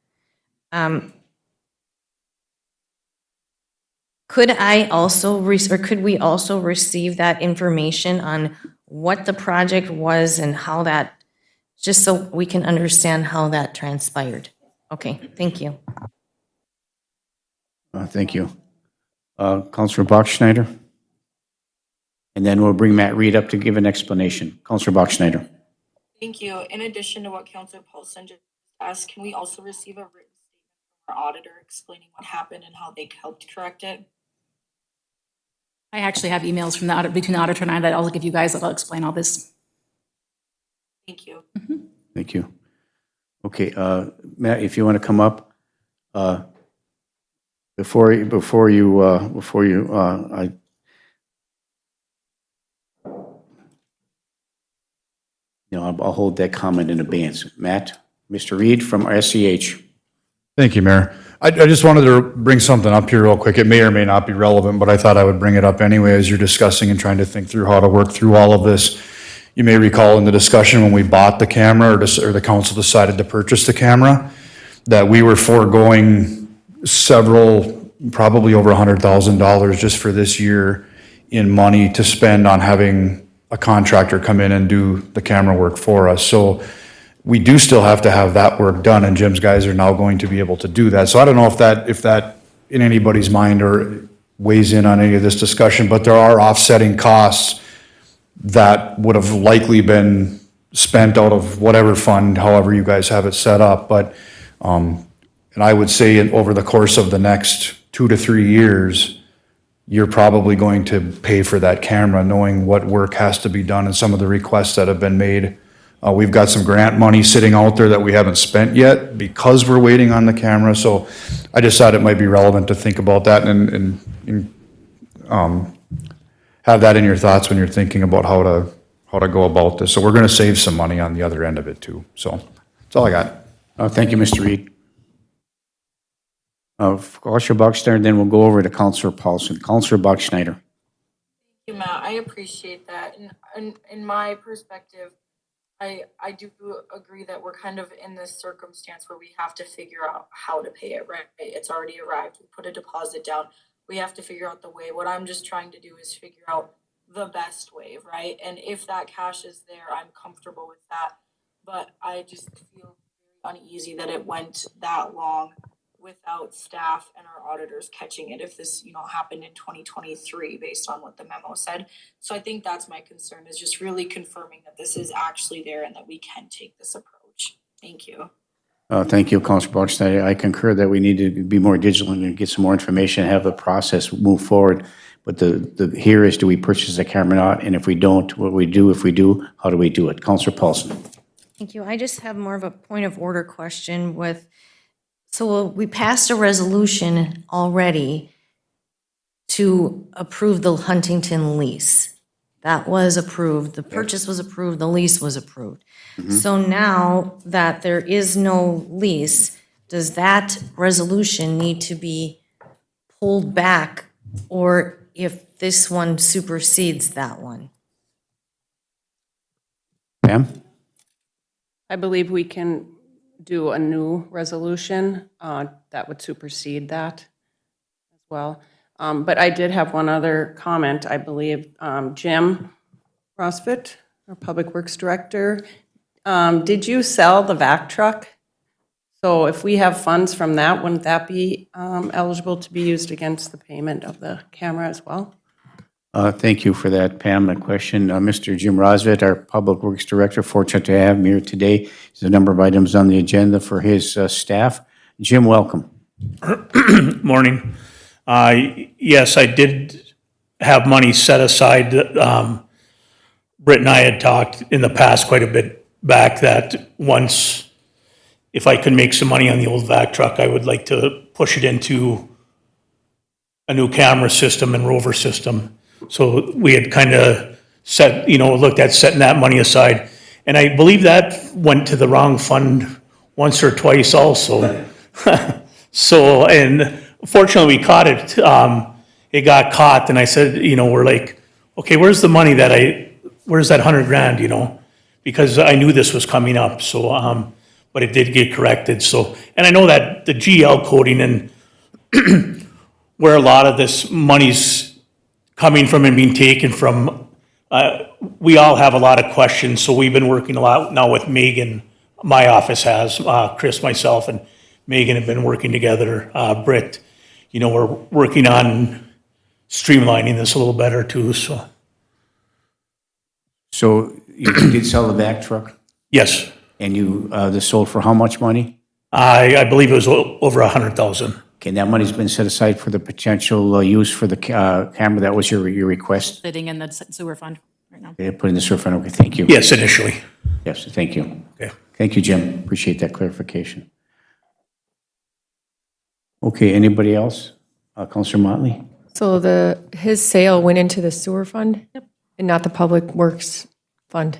Could I also, or could we also receive that information on what the project was and how that, just so we can understand how that transpired? Okay, thank you. Thank you. Counselor Bachschnider? And then we'll bring Matt Reed up to give an explanation. Counselor Bachschnider? Thank you. In addition to what Councilor Paulson just asked, can we also receive a written statement our auditor explaining what happened and how they helped correct it? I actually have emails from the audit, between the auditor and I that I'll give you guys that'll explain all this. Thank you. Thank you. Okay, Matt, if you want to come up, before you, I'll hold that comment in abeyance. Matt, Mr. Reed from SEH. Thank you, Mayor. I just wanted to bring something up here real quick. It may or may not be relevant, but I thought I would bring it up anyway as you're discussing and trying to think through how to work through all of this. You may recall in the discussion when we bought the camera, or the council decided to purchase the camera, that we were foregoing several, probably over $100,000 just for this year in money to spend on having a contractor come in and do the camera work for us. So we do still have to have that work done, and Jim's guys are now going to be able to do that. So I don't know if that in anybody's mind or weighs in on any of this discussion, but there are offsetting costs that would have likely been spent out of whatever fund, however you guys have it set up. But, and I would say over the course of the next 2 to 3 years, you're probably going to pay for that camera, knowing what work has to be done and some of the requests that have been made. We've got some grant money sitting out there that we haven't spent yet because we're waiting on the camera. So I just thought it might be relevant to think about that and have that in your thoughts when you're thinking about how to go about this. So we're going to save some money on the other end of it too. So that's all I got. Thank you, Mr. Reed. Counselor Buckschneider, then we'll go over to Counselor Paulson. Counselor Buckschneider. Thank you, Matt. I appreciate that. And in my perspective, I do agree that we're kind of in this circumstance where we have to figure out how to pay it, right? It's already arrived. We put a deposit down. We have to figure out the way. What I'm just trying to do is figure out the best way, right? And if that cash is there, I'm comfortable with that. But I just feel very uneasy that it went that long without staff and our auditors catching it if this, happened in 2023 based on what the memo said. So I think that's my concern, is just really confirming that this is actually there and that we can take this approach. Thank you. Thank you, Counselor Buckschneider. I concur that we need to be more vigilant and get some more information, have the process move forward. But the here is, do we purchase a camera or not? And if we don't, what do we do? If we do, how do we do it? Counselor Paulson. Thank you. I just have more of a point of order question so we passed a resolution already to approve the Huntington lease. That was approved, the purchase was approved, the lease was approved. So now that there is no lease, does that resolution need to be pulled back, or if this one supersedes that one? Pam? I believe we can do a new resolution that would supersede that as well. But I did have one other comment. I believe Jim Rosfit, our Public Works Director, did you sell the vac truck? So if we have funds from that, wouldn't that be eligible to be used against the payment of the camera as well? Thank you for that, Pam, that question. Mr. Jim Rosvit, our Public Works Director, fortunate to have him here today. There's a number of items on the agenda for his staff. Jim, welcome. Morning. Yes, I did have money set aside. Britt and I had talked in the past quite a bit back that once, if I could make some money on the old vac truck, I would like to push it into a new camera system and rover system. So we had kind of looked at setting that money aside. And I believe that went to the wrong fund once or twice also. So, and fortunately we caught it. It got caught, and I said, we're like, okay, where's the money where's that $100,000, because I knew this was coming up. So, but it did get corrected. So, and I know that the GL coding and where a lot of this money's coming from and being taken from, we all have a lot of questions. So we've been working a lot now with Megan. My office has, Chris, myself, and Megan have been working together. Britt, we're working on streamlining this a little better too. So you did sell the vac truck? Yes. And you, this sold for how much money? I believe it was over 100,000. Okay, that money's been set aside for the potential use for the camera. That was your request? Sitting in the sewer fund right now. Okay, put in the sewer fund. Okay, thank you. Yes, initially. Yes, thank you. Okay. Thank you, Jim. Appreciate that clarification. Okay, anybody else? Counselor Motley? So his sale went into the sewer fund? Yep. And not the public works fund?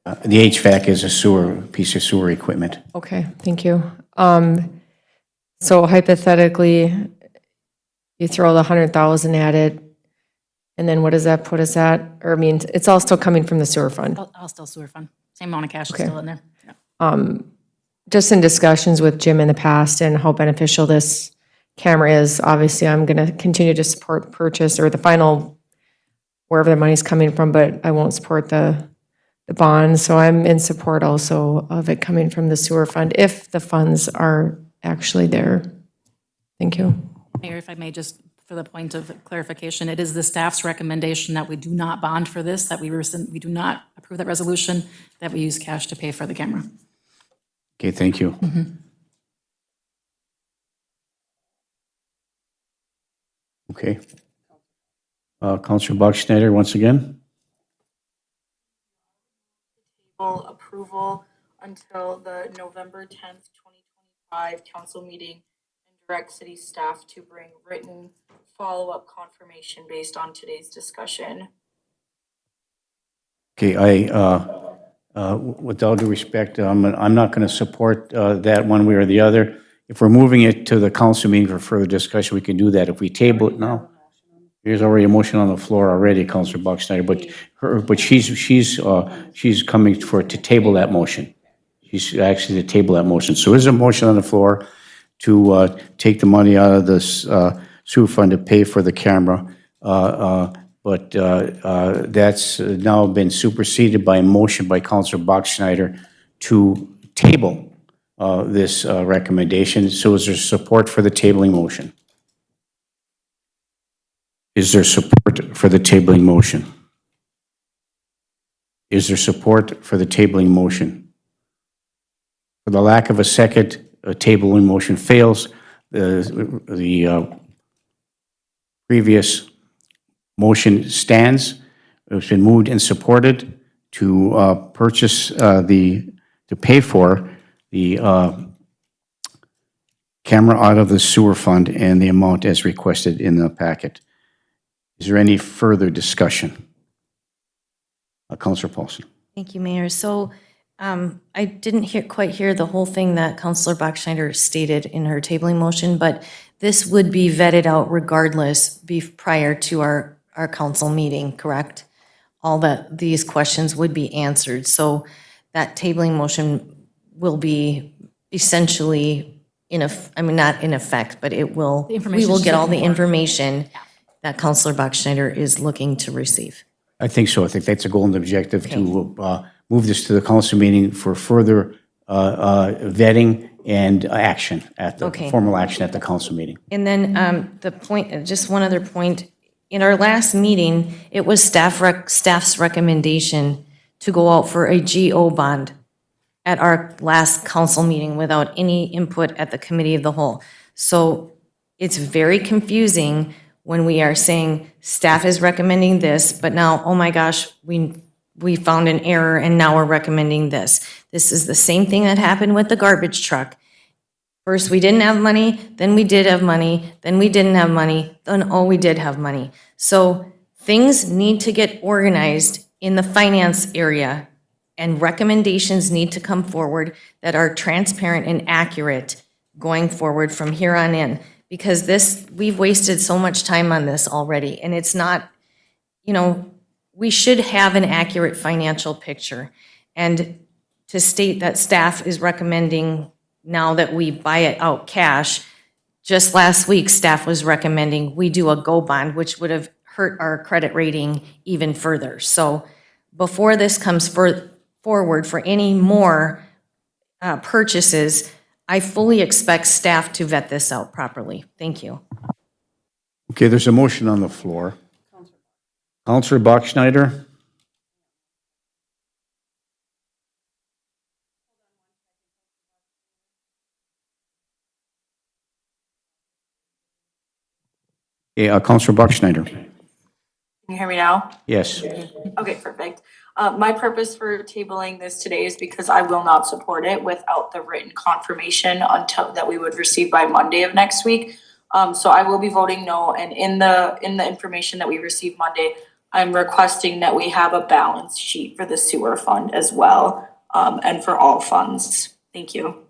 The HVAC is a piece of sewer equipment. Okay, thank you. So hypothetically, you throw the 100,000 at it, and then what does that put us at? Or, I mean, it's all still coming from the sewer fund. I'll still sewer fund. Same amount of cash is Okay. still in there. Yeah. Just in discussions with Jim in the past and how beneficial this camera is, obviously, I'm going to continue to support purchase or the final, wherever the money's coming from, but I won't support the bond. So I'm in support also of it coming from the sewer fund, if the funds are actually there. Thank you. Mayor, if I may, just for the point of clarification, it is the staff's recommendation that we do not bond for this, that we do not approve that resolution, that we use cash to pay for the camera. Okay, thank you. Okay. Counselor Bachschnider, once again? Approval until the November 10th, 2025 council meeting and direct city staff to bring written follow-up confirmation based on today's discussion. Okay, with all due respect, I'm not going to support that one way or the other. If we're moving it to the council meeting for further discussion, we can do that. If we table it now, there's already a motion on the floor already, Counselor Bachschnider, but she's coming to table that motion. She's actually to table that motion. So there's a motion on the floor to take the money out of this sewer fund to pay for the camera. But that's now been superseded by a motion by Counselor Bachschnider to table this recommendation. So is there support for the tabling motion? Is there support for the tabling motion? Is there support for the tabling motion? For the lack of a second, a tabling motion fails. The previous motion stands. It's been moved and supported to to pay for the camera out of the sewer fund and the amount as requested in the packet. Is there any further discussion? Counselor Paulson. Thank you, Mayor. So I didn't quite hear the whole thing that Counselor Bachschnider stated in her tabling motion, but this would be vetted out regardless prior to our council meeting, correct? These questions would be answered. So that tabling motion will be essentially not in effect, but we will get all the information that Counselor Bachschnider is looking to receive. I think so. I think that's a goal and objective to move this to the council meeting for further vetting and action formal action at the council meeting. And then just one other point. In our last meeting, it was staff's recommendation to go out for a GO bond at our last council meeting without any input at the committee of the whole. So it's very confusing when we are saying staff is recommending this, but now, oh my gosh, we found an error and now we're recommending this. This is the same thing that happened with the garbage truck. First, we didn't have money, then we did have money, then we didn't have money, then we did have money. So things need to get organized in the finance area, and recommendations need to come forward that are transparent and accurate going forward from here on in. Because we've wasted so much time on this already, and it's not, we should have an accurate financial picture. And to state that staff is recommending now that we buy it out cash, just last week, staff was recommending we do a GO bond, which would have hurt our credit rating even further. So before this comes forward for any more purchases, I fully expect staff to vet this out properly. Thank you. Okay, there's a motion on the floor. Counselor Bachschnider? Okay, Counselor Buckschneider. Can you hear me now? Yes. Okay, perfect. My purpose for tabling this today is because I will not support it without the written confirmation until that we would receive by Monday of next week. So I will be voting no, and in the information that we receive Monday, I'm requesting that we have a balance sheet for the sewer fund as well, and for all funds. Thank you.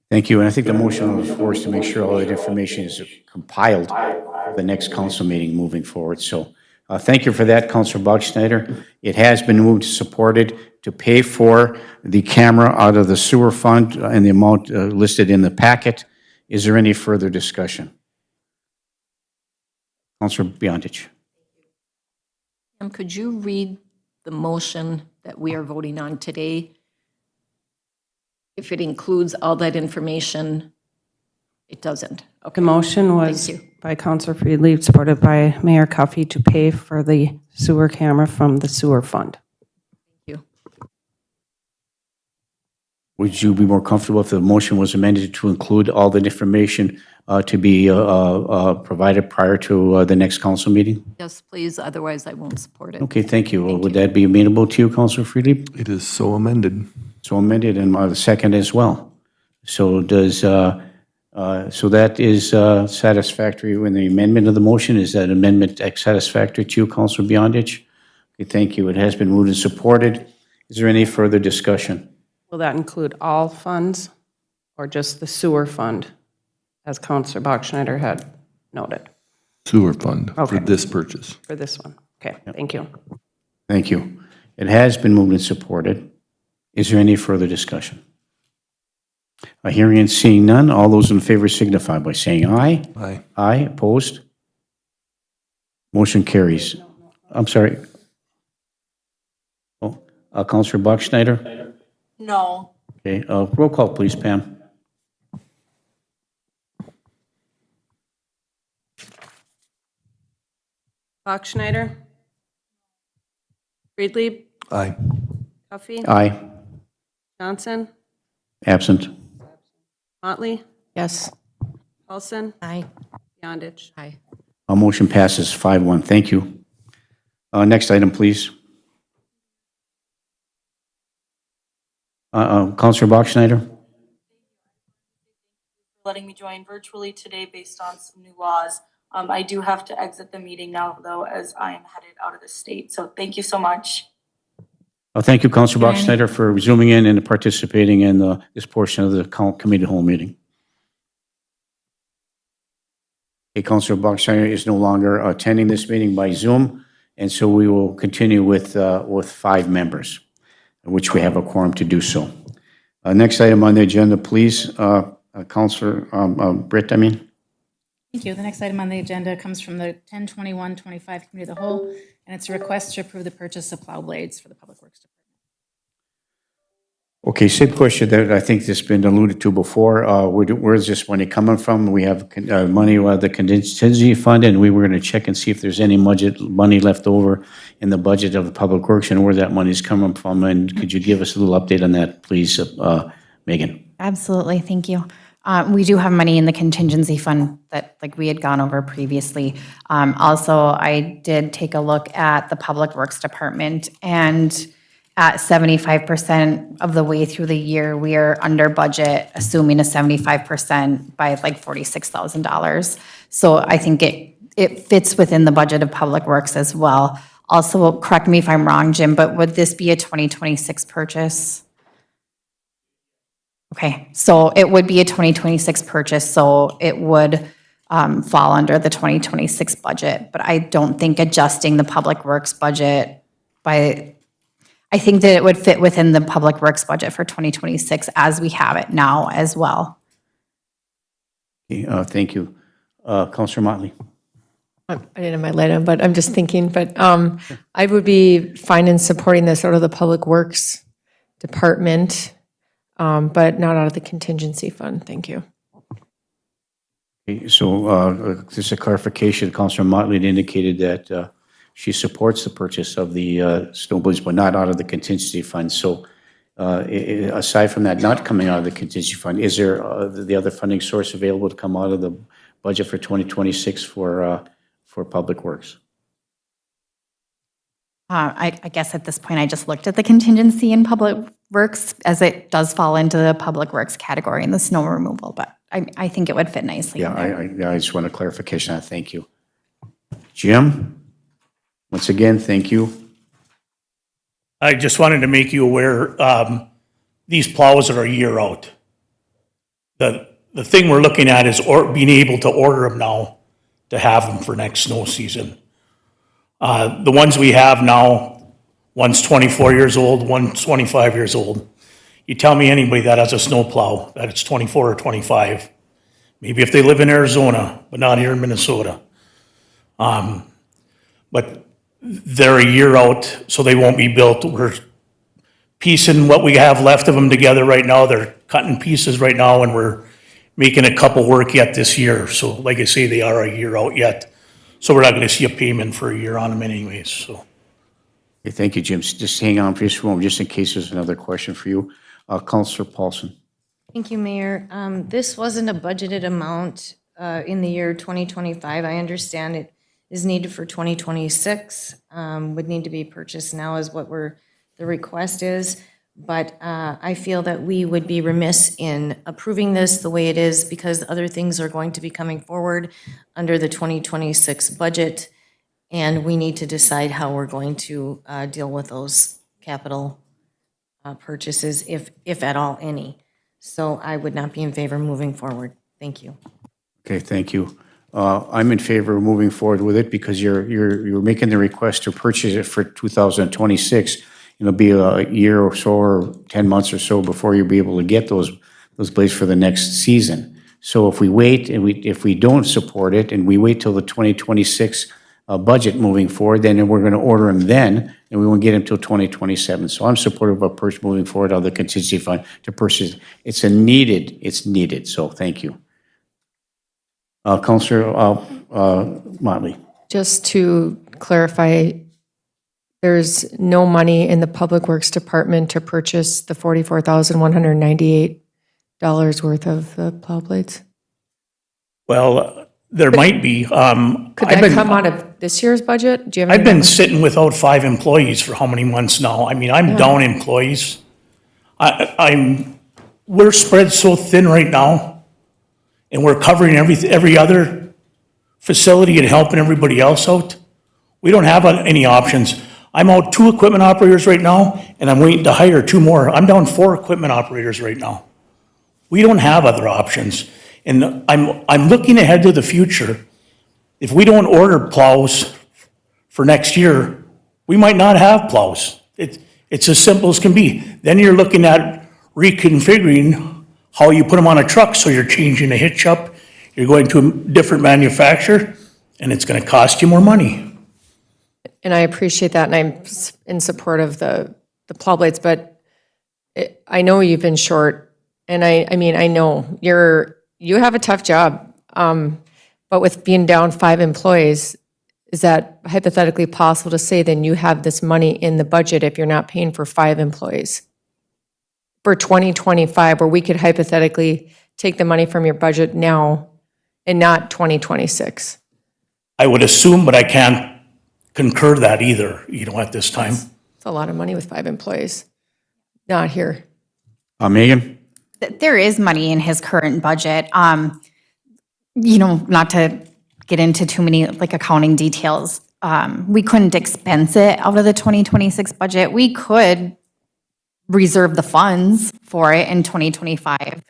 Thank you. And I think the motion on the floor is to make sure all that information is compiled for the next council meeting moving forward. So thank you for that, Councilor Buckschneider. It has been moved and supported to pay for the camera out of the sewer fund and the amount listed in the packet. Is there any further discussion? Councilor Beyondich. Could you read the motion that we are voting on today? If it includes all that information, it doesn't. The motion was Thank you. by Councilor Friedlieb, supported by Mayor Cuffey, to pay for the sewer camera from the sewer fund. Thank you. Would you be more comfortable if the motion was amended to include all the information to be provided prior to the next council meeting? Yes, please, otherwise I won't support it. Okay, thank you. Would that be amenable to you, Councilor Friedlieb? It is so amended. So amended, and the second as well. So does, so that is satisfactory in the amendment of the motion? Is that amendment satisfactory to you, Councilor Beyondich? Okay, thank you. It has been moved and supported. Is there any further discussion? Will that include all funds or just the sewer fund, as Councilor Bachschnider had noted Sewer fund for Okay. this purchase. for this one? Okay, thank you. Thank you. It has been moved and supported. Is there any further discussion? Hearing and seeing none, all those in favor signify by saying aye. Aye. Aye, opposed? Motion carries. I'm sorry. Oh, Councilor Bachschnider? No. Okay, roll call, please, Pam. Bachschnider? Friedlieb? Aye. Cuffey? Aye. Johnson? Absent. Motley? Yes. Paulson? Aye. Beyondich? Aye. Motion passes 5-1. Thank you. Next item, please. Councilor Bachschnider? Letting me join virtually today based on some new laws. I do have to exit the meeting now, though, as I am headed out of the state. So thank you so much. Thank you, Councilor Bachschnider, for zooming in and participating in this portion of the committee of the whole meeting. Okay, Councilor Bachschnider is no longer attending this meeting by Zoom, and so we will continue with 5 members, which we have a quorum to do so. Next item on the agenda, please, Councilor Britt, Thank you. The next item on the agenda comes from the 10/21/25 Committee of the Whole, and it's a request to approve the purchase of plow blades for the Public Works Department. Okay, same question that I think has been alluded to before. Where's this money coming from? We have money out of the contingency fund, and we were going to check and see if there's any money left over in the budget of the Public Works and where that money is coming from. And could you give us a little update on that, please, Megan? Absolutely, thank you. We do have money in the contingency fund that, like we had gone over previously. Also, I did take a look at the Public Works Department, and at 75% of the way through the year, we are under budget, assuming a 75% by like $46,000. So I think it fits within the budget of Public Works as well. Also, correct me if I'm wrong, Jim, but would this be a 2026 purchase? Okay, so it would be a 2026 purchase, so it would fall under the 2026 budget. But I don't think adjusting the Public Works budget I think that it would fit within the Public Works budget for 2026 as we have it now as well. Okay, thank you. Councilor Motley? I didn't have my light on, but I'm just thinking, but I would be fine in supporting this out of the Public Works Department, but not out of the contingency fund. Thank you. Okay, so just a clarification, Councilor Motley had indicated that she supports the purchase of the snow blades, but not out of the contingency fund. So aside from that not coming out of the contingency fund, is there the other funding source available to come out of the budget for 2026 for Public Works? I guess at this point, I just looked at the contingency in Public Works as it does fall into the Public Works category in the snow removal, but I think it would fit nicely in there. Yeah, I just want a clarification on that. Thank you. Jim, once again, thank you. I just wanted to make you aware, these plows are a year out. The thing we're looking at is being able to order them now to have them for next snow season. The ones we have now, one's 24 years old, one's 25 years old. You tell me anybody that has a snow plow, that it's 24 or 25. Maybe if they live in Arizona, but not here in Minnesota. But they're a year out, so they won't be built. We're piecing what we have left of them together right now. They're cutting pieces right now, and we're making a couple work yet this year. So like I say, they are a year out yet. So we're not gonna see a payment for a year on them anyways, so. Okay, thank you, Jim. Just hang on for just a moment, just in case there's another question for you. Counselor Paulson. Thank you, Mayor. This wasn't a budgeted amount in the year 2025. I understand it is needed for 2026, would need to be purchased now is what the request is. But I feel that we would be remiss in approving this the way it is because other things are going to be coming forward under the 2026 budget. And we need to decide how we're going to deal with those capital purchases, if at all any. So I would not be in favor of moving forward. Thank you. Okay, thank you. I'm in favor of moving forward with it because you're making the request to purchase it for 2026. It'll be a year or so or 10 months or so before you'll be able to get those blades for the next season. So if we wait and if we don't support it and we wait till the 2026 budget moving forward, then we're going to order them then and we won't get them till 2027. So I'm supportive of moving forward out of the contingency fund to purchase. It's needed. So thank you. Councilor Motley. Just to clarify, there's no money in the Public Works Department to purchase the $44,198 worth of the plow blades? Well, there might be. Could that come out of this year's budget? Do you have any I've been numbers? sitting without 5 employees for how many months now? I mean, I'm down employees. We're spread so thin right now, and we're covering every other facility and helping everybody else out. We don't have any options. I'm out 2 equipment operators right now, and I'm waiting to hire 2 more. I'm down 4 equipment operators right now. We don't have other options. And I'm looking ahead to the future. If we don't order plows for next year, we might not have plows. It's as simple as can be. Then you're looking at reconfiguring how you put them on a truck, so you're changing the hitch up, you're going to a different manufacturer, and it's gonna cost you more money. And I appreciate that, and I'm in support of the plow blades, but I know you've been short, and I mean, I know you have a tough job, but with being down 5 employees, is that hypothetically possible to say then you have this money in the budget if you're not paying for 5 employees? For 2025, where we could hypothetically take the money from your budget now and not 2026? I would assume, but I can't concur that either, at this time. It's a lot of money with 5 employees. Not here. Megan? There is money in his current budget. Not to get into too many accounting details. We couldn't expense it out of the 2026 budget. We could reserve the funds for it in 2025.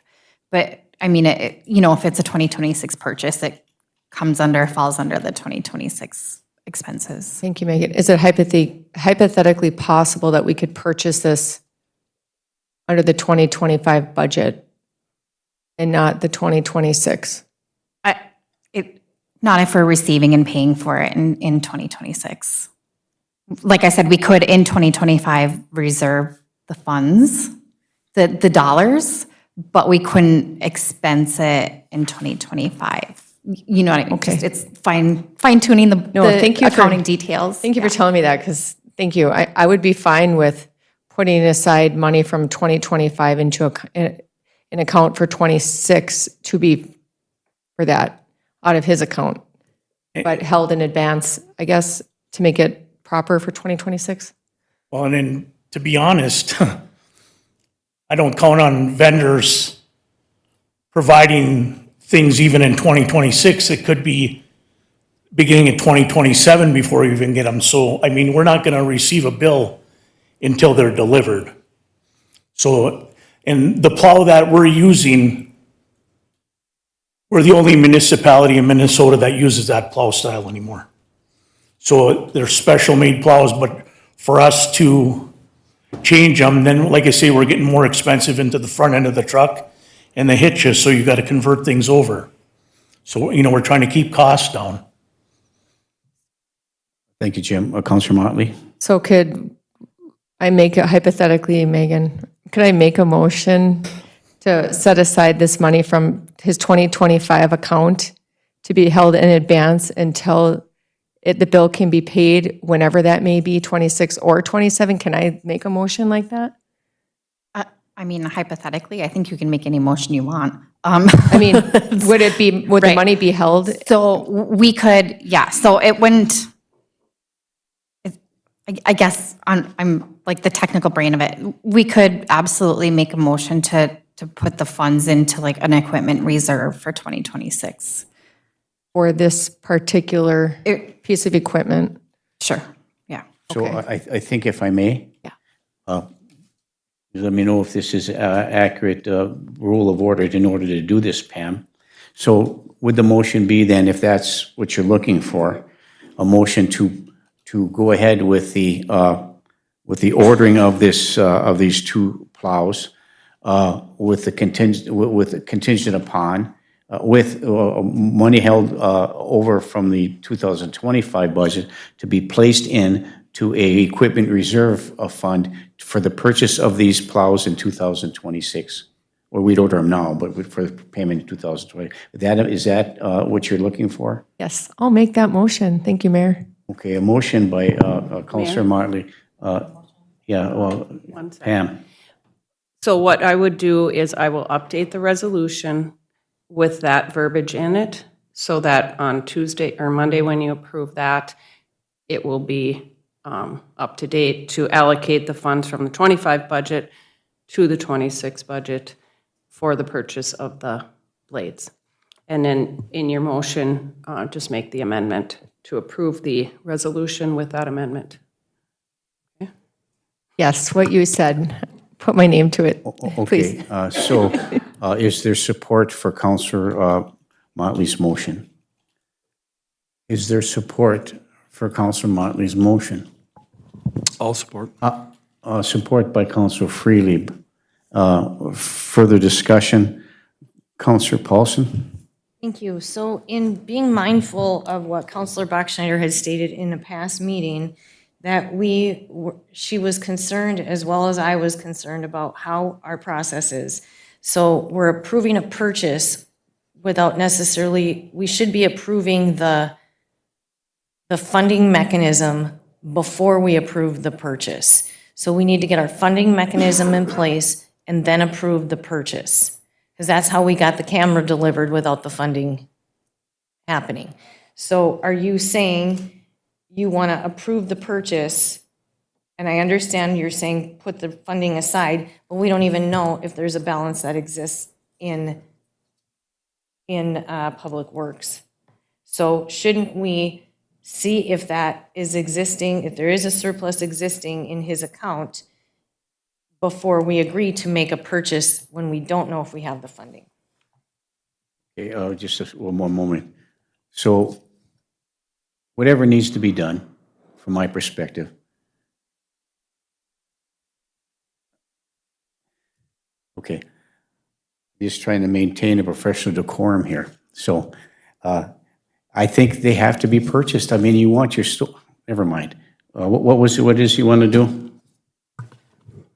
But I mean, if it's a 2026 purchase, it falls under the 2026 expenses. Thank you, Megan. Is it hypothetically possible that we could purchase this under the 2025 budget and not the 2026? Not if we're receiving and paying for it in 2026. Like I said, we could in 2025 reserve the funds, the dollars, but we couldn't expense it in 2025. You know what I mean? Okay. It's fine tuning the thank you for- accounting details. Thank you for telling me that, because, thank you. I would be fine with putting aside money from 2025 into an account for 26 to be for that. out of his account, but held in advance, I guess, to make it proper for 2026? Well, and then, to be honest, I don't count on vendors providing things even in 2026. It could be beginning of 2027 before we even get them. So, I mean, we're not going to receive a bill until they're delivered. So, and the plow that we're using, we're the only municipality in Minnesota that uses that plow style anymore. So they're special made plows, but for us to change them, then like I say, we're getting more expensive into the front end of the truck and the hitches, so you got to convert things over. So, you know, we're trying to keep costs down. Thank you, Jim. Counselor Motley? So could I make it hypothetically, Megan, could I make a motion to set aside this money from his 2025 account to be held in advance until the bill can be paid whenever that may be, 26 or 27? Can I make a motion like that? I mean, hypothetically, I think you can make any motion you want. I mean, would the Right. money be held? So we could, yeah, so it wouldn't, I guess, I'm like the technical brain of it. We could absolutely make a motion to put the funds into like an equipment reserve for 2026. For this particular piece of equipment? Sure, yeah. So I think if I may? Yeah. Let me know if this is accurate rule of order in order to do this, Pam. So would the motion be then, if that's what you're looking for, a motion to go ahead with the ordering of this, of these two plows, with the contingent upon, with money held over from the 2025 budget to be placed in to a equipment reserve fund for the purchase of these plows in 2026? Or we'd order them now, but for payment in 2020. Is that what you're looking for? Yes, I'll make that motion. Thank you, Mayor. Okay, a motion by Counselor Motley. Yeah, well, One second. Pam. So what I would do is I will update the resolution with that verbiage in it, so that on Tuesday or Monday, when you approve that, it will be up to date to allocate the funds from the 25 budget to the 26 budget for the purchase of the blades. And then in your motion, just make the amendment to approve the resolution with that amendment. Yes, what you said. Put my name to it, please. Okay, so is there support for Counselor Motley's motion? Is there support for Counselor Motley's motion? All support. Support by Counselor Freely. Further discussion? Counselor Paulson? Thank you. So in being mindful of what Counselor Bachschnider had stated in a past meeting, that she was concerned, as well as I was concerned, about how our process is. So we're approving a purchase without necessarily, we should be approving the funding mechanism before we approve the purchase. So we need to get our funding mechanism in place and then approve the purchase, because that's how we got the camera delivered without the funding happening. So are you saying you want to approve the purchase, and I understand you're saying put the funding aside, but we don't even know if there's a balance that exists in Public Works. So shouldn't we see if that is existing, if there is a surplus existing in his account before we agree to make a purchase when we don't know if we have the funding? Okay, just one more moment. So whatever needs to be done, from my perspective, okay, just trying to maintain a professional decorum here. So I think they have to be purchased. I mean, you want your store, never mind. What is you want to do?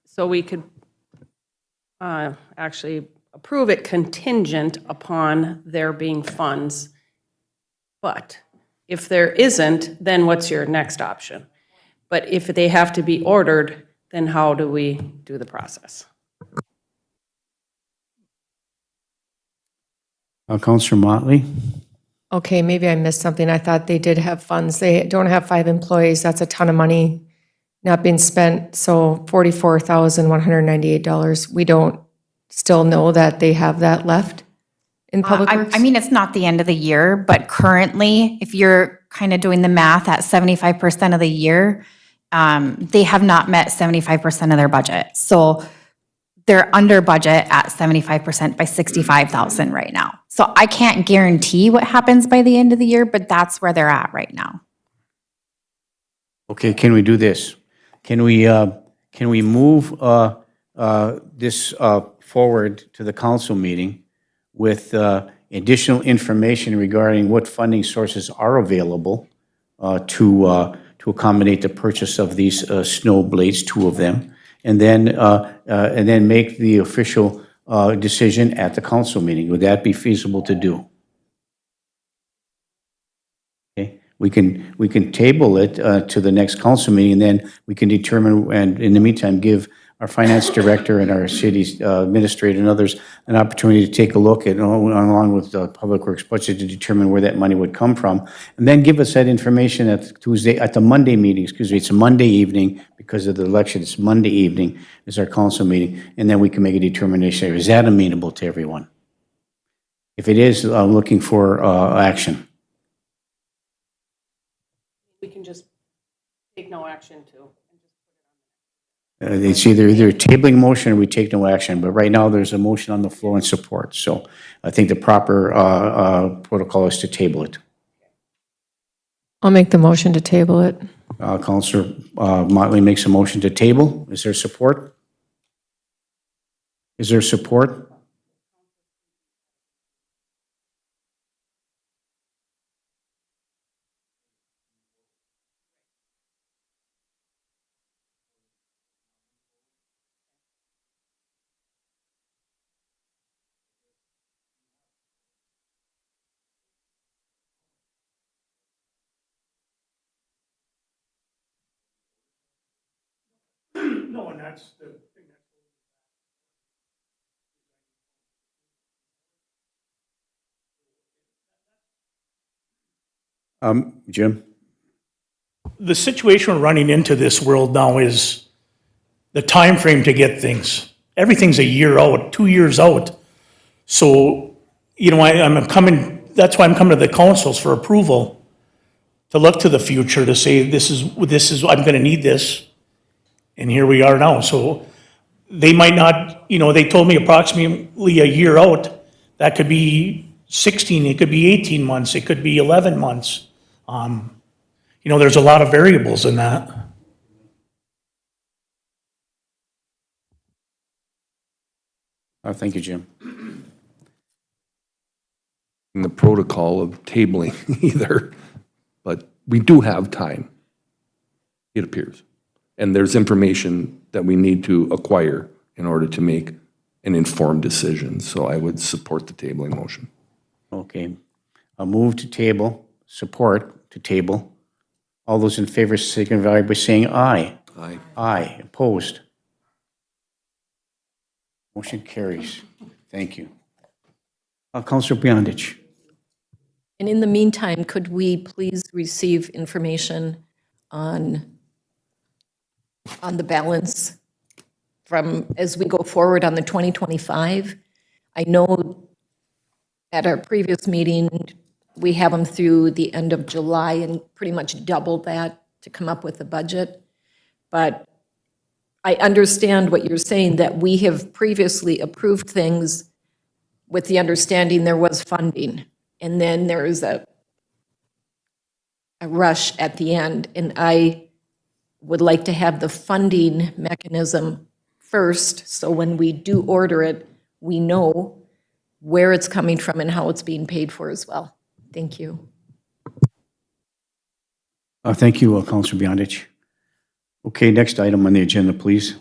So we could actually approve it contingent upon there being funds. But if there isn't, then what's your next option? But if they have to be ordered, then how do we do the process? Counselor Motley? Okay, maybe I missed something. I thought they did have funds. They don't have 5 employees. That's a ton of money not being spent. So $44,198. We don't still know that they have that left in Public Works? I mean, it's not the end of the year, but currently, if you're kind of doing the math at 75% of the year, they have not met 75% of their budget. So they're under budget at 75% by 65,000 right now. So I can't guarantee what happens by the end of the year, but that's where they're at right now. Okay, can we do this? Can we move this forward to the council meeting with additional information regarding what funding sources are available to accommodate the purchase of these snow blades, 2 of them, and then make the official decision at the council meeting? Would that be feasible to do? Okay, we can table it to the next council meeting, and then we can determine, and in the meantime, give our finance director and our city's administrator and others an opportunity to take a look at, along with the Public Works budget, to determine where that money would come from, and then give us that information at the Monday meeting, excuse me, it's a Monday evening, because of the election, it's Monday evening is our council meeting, and then we can make a determination. Is that amenable to everyone? If it is, I'm looking for action. We can just take no action too. It's either a tabling motion or we take no action, but right now there's a motion on the floor in support. So I think the proper protocol is to table it. I'll make the motion to table it. Counselor Motley makes a motion to table. Is there support? Is there support? No, and that's the thing. Jim? The situation we're running into this world now is the time frame to get things. Everything's a year out, 2 years out. So, that's why I'm coming to the councils for approval, to look to the future, to say, this is, I'm gonna need this. And here we are now. So they might not, they told me approximately a year out. That could be 16, it could be 18 months, it could be 11 months. There's a lot of variables in that. Thank you, Jim. In the protocol of tabling either, but we do have time, it appears. And there's information that we need to acquire in order to make an informed decision. So I would support the tabling motion. Okay. A move to table, support to table. All those in favor signify by saying aye. Aye. Aye. Opposed? Motion carries. Thank you. Counselor Beyondich. And in the meantime, could we please receive information on the balance from, as we go forward on the 2025? I know at our previous meeting, we have them through the end of July and pretty much doubled that to come up with a budget. But I understand what you're saying, that we have previously approved things with the understanding there was funding. And then there is a rush at the end. And I would like to have the funding mechanism first, so when we do order it, we know where it's coming from and how it's being paid for as well. Thank you. Thank you, Counselor Beyondich. Okay, next item on the agenda, please.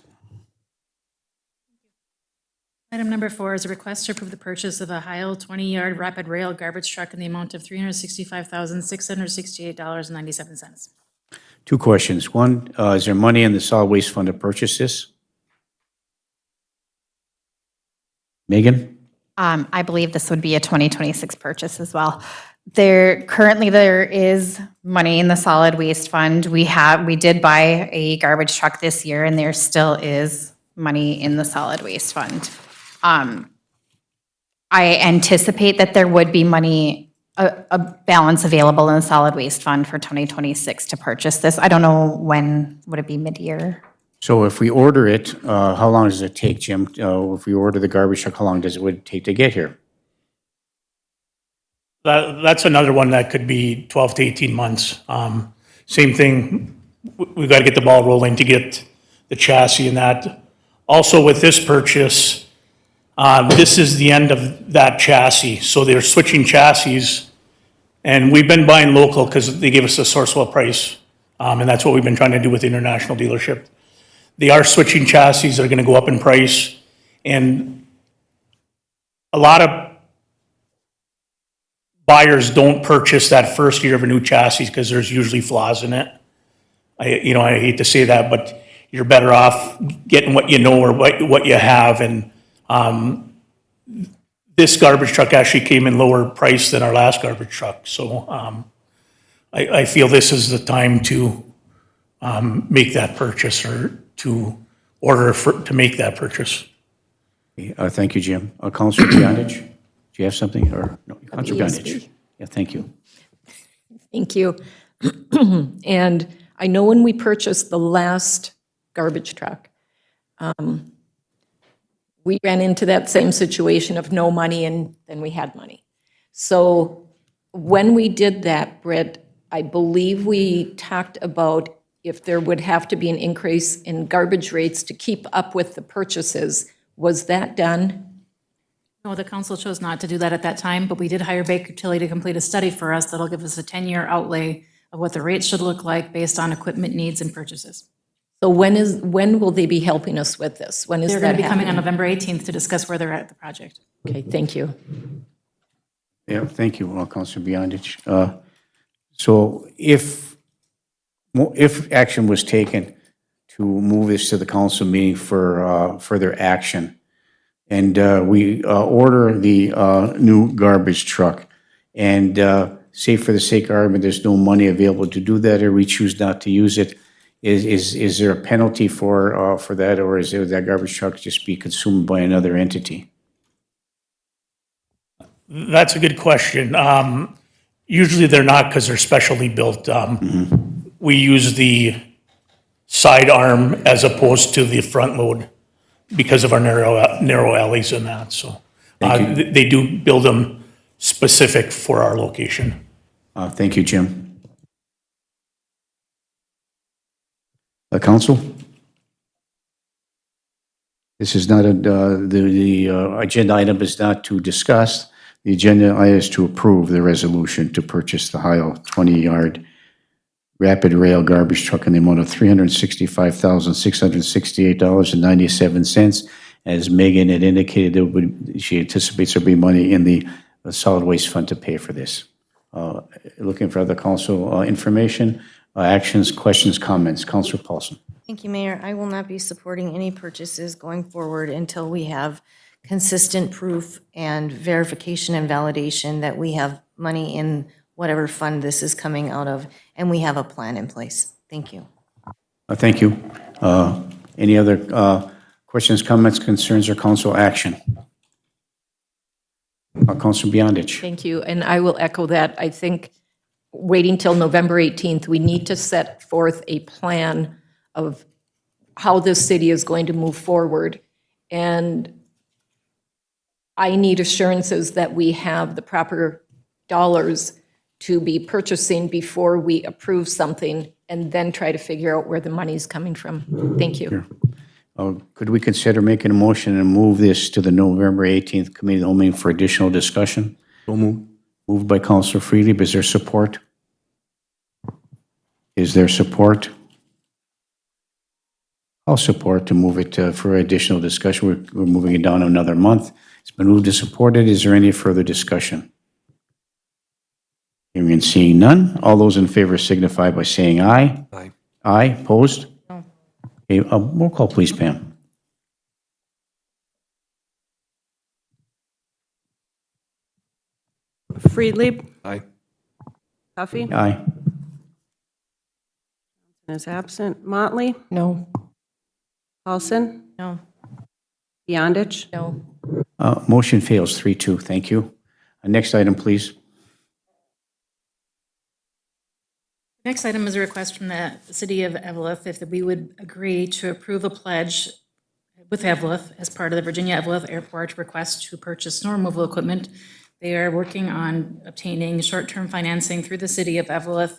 Item number 4 is a request to approve the purchase of a Heil 20-yard rapid rail garbage truck in the amount of $365,668.97. 2 questions. One, is there money in the solid waste fund to purchase this? Megan? I believe this would be a 2026 purchase as well. Currently there is money in the solid waste fund. We did buy a garbage truck this year and there still is money in the solid waste fund. I anticipate that there would be money, a balance available in the solid waste fund for 2026 to purchase this. I don't know when, would it be mid-year? So if we order it, how long does it take, Jim? If we order the garbage truck, how long does it would take to get here? That's another one that could be 12 to 18 months. Same thing, we've got to get the ball rolling to get the chassis and that. Also with this purchase, this is the end of that chassis. So they're switching chassis and we've been buying local because they gave us a Sourcewell price. And that's what we've been trying to do with the international dealership. They are switching chassis that are going to go up in price. And a lot of buyers don't purchase that first year of a new chassis because there's usually flaws in it. I hate to say that, but you're better off getting what you know or what you have. And this garbage truck actually came in lower price than our last garbage truck. So I feel this is the time to make that purchase or to order to make that purchase. Thank you, Jim. Councilor Beyondich, do you have something? Or no, Councilor Beyondich? Yeah, thank you. Thank you. And I know when we purchased the last garbage truck, we ran into that same situation of no money and then we had money. So when we did that, Britt, I believe we talked about if there would have to be an increase in garbage rates to keep up with the purchases. Was that done? No, the council chose not to do that at that time, but we did hire Baker Tilly to complete a study for us that'll give us a 10-year outlay of what the rates should look like based on equipment needs and purchases. So when will they be helping us with this? When is They're that going to be coming on happening? November 18th to discuss where they're at the project. Okay, thank you. Yeah, thank you, Councilor Beyondich. So if action was taken to move this to the council meeting for further action, and we order the new garbage truck, and say for the sake of argument, there's no money available to do that, or we choose not to use it, is there a penalty for that, or is that garbage truck just be consumed by another entity? That's a good question. Usually they're not because they're specially built. We use the side arm as opposed to the front load because of our narrow alleys and that. So they do build them specific for our location. Thank you, Jim. Council? This is not the agenda item is not to discuss. The agenda item is to approve the resolution to purchase the Heil 20-yard rapid rail garbage truck in the amount of $365,668.97. As Megan had indicated, she anticipates there'll be money in the solid waste fund to pay for this. Looking for other council information, actions, questions, comments. Councilor Paulson. Thank you, Mayor. I will not be supporting any purchases going forward until we have consistent proof and verification and validation that we have money in whatever fund this is coming out of, and we have a plan in place. Thank you. Thank you. Any other questions, comments, concerns, or council action? Councilor Beyondich. Thank you, and I will echo that. I think waiting till November 18th, we need to set forth a plan of how this city is going to move forward. And I need assurances that we have the proper dollars to be purchasing before we approve something and then try to figure out where the money's coming from. Thank you. Could we consider making a motion and move this to the November 18th committee of the whole meeting for additional discussion? So moved. Moved by Councilor Freely. Is there support? Is there support? I'll support to move it for additional discussion. We're moving it down another month. It's been moved and supported. Is there any further discussion? Hearing and seeing none. All those in favor signify by saying aye. Aye. Aye. Opposed? No. Okay, roll call, please, Pam. Friedlieb, Aye. Huffy Aye. is absent. Motley, No. Paulson, No. Beyondich, No. Motion fails 3-2. Thank you. Next item, please. Next item is a request from the city of Evelyn if we would agree to approve a pledge with Evelyn as part of the Virginia Evelyn Airport request to purchase snow removal equipment. They are working on obtaining short-term financing through the city of Evelyn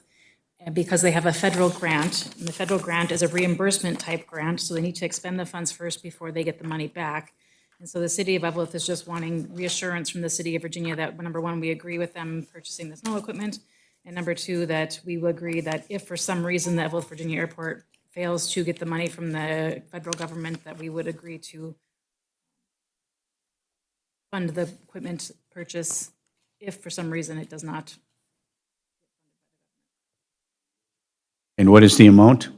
because they have a federal grant, and the federal grant is a reimbursement type grant, so they need to expend the funds first before they get the money back. And so the city of Evelyn is just wanting reassurance from the city of Virginia that, number one, we agree with them purchasing the snow equipment, and number two, that we will agree that if for some reason the Evelyn, Virginia Airport fails to get the money from the federal government, that we would agree to fund the equipment purchase if for some reason it does not. And what is the amount?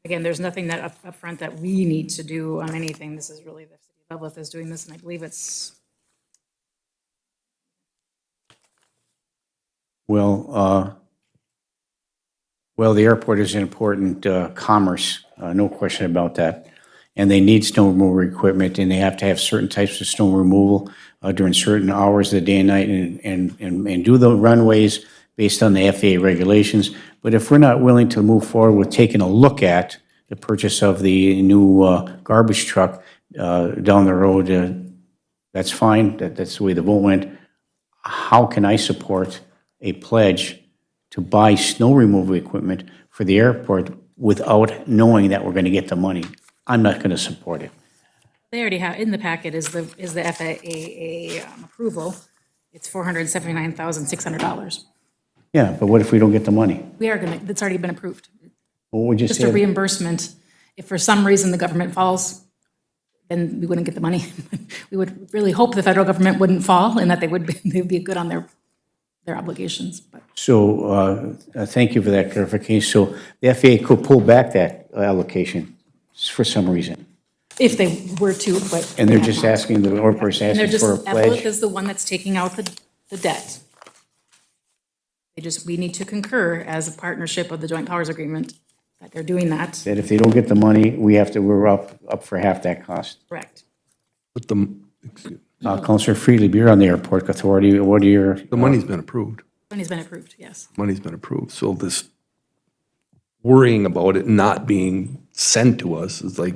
Again, there's nothing that upfront that we need to do on anything. This is really the city of Evelyn is doing this, and I believe it's, Well, the airport is an important commerce, no question about that. And they need snow removal equipment, and they have to have certain types of snow removal during certain hours of the day and night, and do the runways based on the FAA regulations. But if we're not willing to move forward with taking a look at the purchase of the new garbage truck down the road, that's fine, that's the way the vote went. How can I support a pledge to buy snow removal equipment for the airport without knowing that we're going to get the money? I'm not going to support it. they already have, in the packet is the FAA approval. It's $479,600. Yeah, but what if we don't get the money? We are gonna, it's already been approved. Well, we just Just a said, reimbursement. If for some reason the government falls, then we wouldn't get the money. We would really hope the federal government wouldn't fall and that they'd be good on their obligations, but. so, thank you for that clarification. So the FAA could pull back that allocation for some reason. If they were to, but. And they're just asking, the airport's And they're asking just, for a Evelyn pledge. is the one that's taking out the debt. We need to concur as a partnership of the joint powers agreement that they're doing that, That if they don't get the money, we're up for half that cost. correct? But the Counselor Freely, you're on the airport authority. What are your? money's been approved. Money's been approved, yes. Money's been approved. So this worrying about it not being sent to us is like,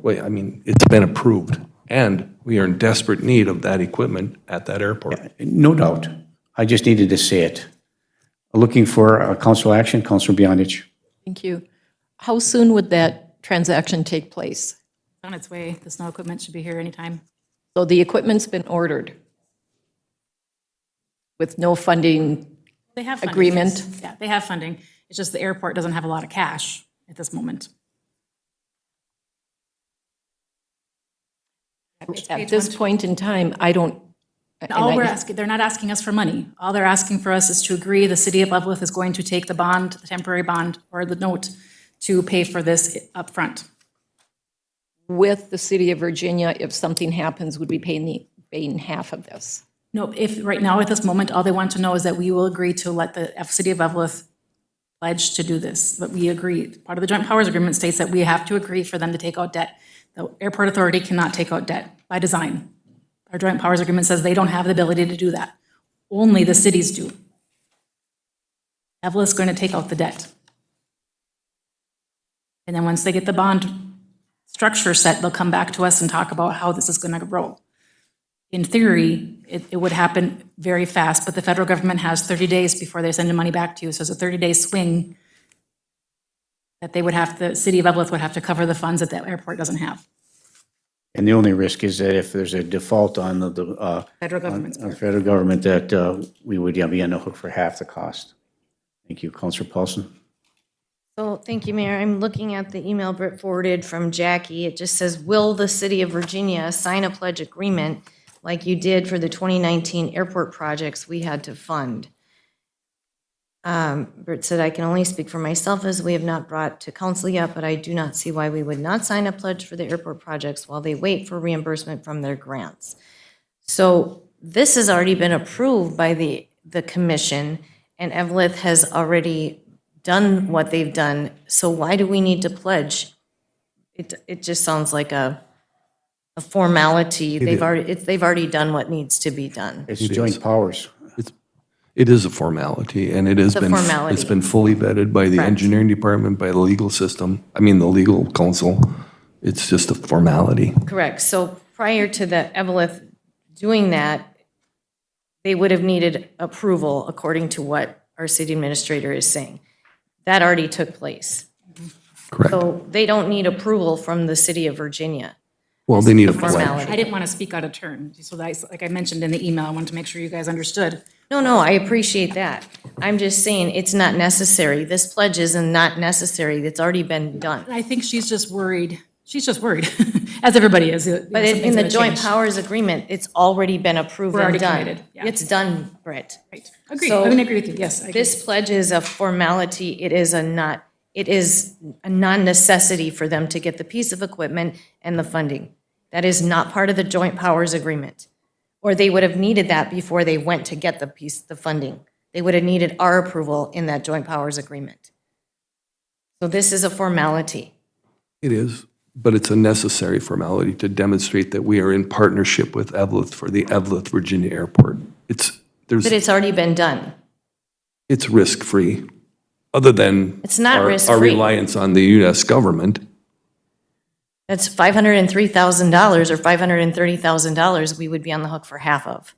wait, I mean, it's been approved. And we are in desperate need of that equipment at that airport. No doubt. I just needed to say it. Looking for council action, Counselor Beyondich. Thank you. How soon would that transaction take place? On its way, the snow equipment should be here anytime. So the equipment's been ordered with no funding. They have funding. Agreement. Yes. Yeah, they have funding. It's just the airport doesn't have a lot of cash at this moment. It's At page this 1. point in time, I don't. and All I- we're asking, they're not asking us for money. All they're asking for us is to agree the city of Leavenworth is going to take the bond, the temporary bond, or the note to pay for this upfront. With the city of Virginia, if something happens, would be paying half of this. No, if, right now, at this moment, all they want to know is that we will agree to let the city of Leavenworth pledge to do this. But we agree, part of the joint powers agreement states that we have to agree for them to take out debt. The airport authority cannot take out debt by design. Our joint powers agreement says they don't have the ability to do that. Only the cities do. Evelyn is going to take out the debt. And then once they get the bond structure set, they'll come back to us and talk about how this is going to roll. In theory, it would happen very fast, but the federal government has 30 days before they send the money back to you. So it's a 30-day swing that the city of Evelyn would have to cover the funds that the airport doesn't have. And the only risk is that if there's a default on the Federal government's on the part. federal government, that we would be on the hook for half the cost. Thank you. Counselor Paulson. So, thank you, Mayor. I'm looking at the email Britt forwarded from Jackie. It just says, will the city of Virginia sign a pledge agreement like you did for the 2019 airport projects we had to fund? Britt said, I can only speak for myself as we have not brought to council yet, but I do not see why we would not sign a pledge for the airport projects while they wait for reimbursement from their grants. So this has already been approved by the the commission, and Evelyn has already done what they've done, so why do we need to pledge? It just sounds like a formality. They've already done what needs to be done. It's joint powers. It is a formality, and it has It's a been, formality. it's been fully vetted by the Correct. engineering department, by the legal system, the legal counsel. It's just a formality. Correct. So prior to the Evelyn doing that, they would have needed approval according to what our city administrator is saying. That already took place. Correct. So they don't need approval from the city of Virginia. Well, they need a The pledge. formality. I didn't want to speak out of turn, so that, like I mentioned in the email, I wanted to make sure you guys understood. No, I appreciate that. I'm just saying it's not necessary. This pledge is not necessary. It's already been done. I think she's just worried, as everybody is. But in the joint powers agreement, it's already been approved We're and already done. committed, yeah. It's done, Britt. Right, agreed, So I would agree with you, yes. I agree. This pledge is a formality. It is a non-necessity for them to get the piece of equipment and the funding. That is not part of the joint powers agreement. Or they would have needed that before they went to get the funding. They would have needed our approval in that joint powers agreement. So this is a formality. It is, but it's a necessary formality to demonstrate that we are in partnership with Evelyn for the Evelyn, Virginia Airport. But it's already been done. It's risk-free, other than It's not our risk-free. reliance on the U.S. government. That's $503,000 or $530,000 we would be on the hook for half of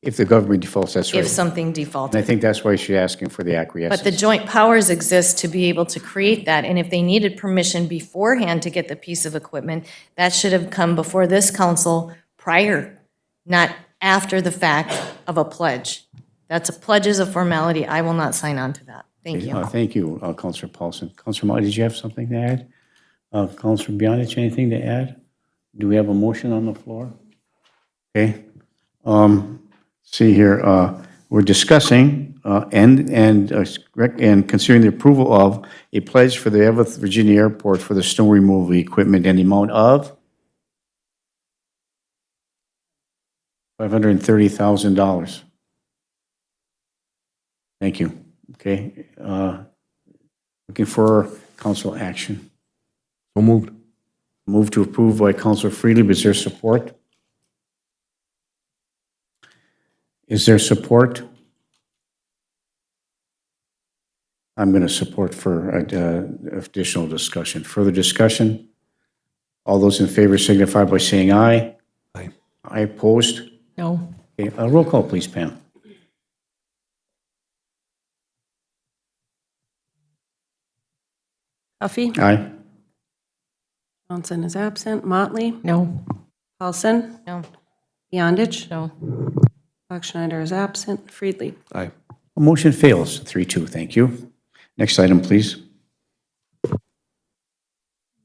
If the government defaults, that's if right. something And I defaulted. think that's why she's asking for the But the acquiescence. joint powers exist to be able to create that, and if they needed permission beforehand to get the piece of equipment, that should have come before this council prior, not after the fact of a pledge. That's a pledge is a formality. I will not sign on to that. Thank you. Thank you, Counselor Paulson. Counselor Molly, did you have something to add? Counselor Bionich, anything to add? Do we have a motion on the floor? Okay. See here, we're discussing and considering the approval of a pledge for the Evelyn, Virginia Airport for the snow removal equipment in the amount of $530,000. Thank you. Okay. Looking for council action. So moved. Move to approve by Councilor Freely. Is there support? Is there support? I'm going to support for additional discussion. Further discussion? All those in favor signify by saying aye. Aye. Aye opposed? No. Okay, roll call, please, Pam. Huffy, Aye. Johnson is absent. Motley, No. Paulson, No. Beyondich, No. Schneider is absent. Friedli. Aye. Motion fails, 3-2. Thank you. Next item, please.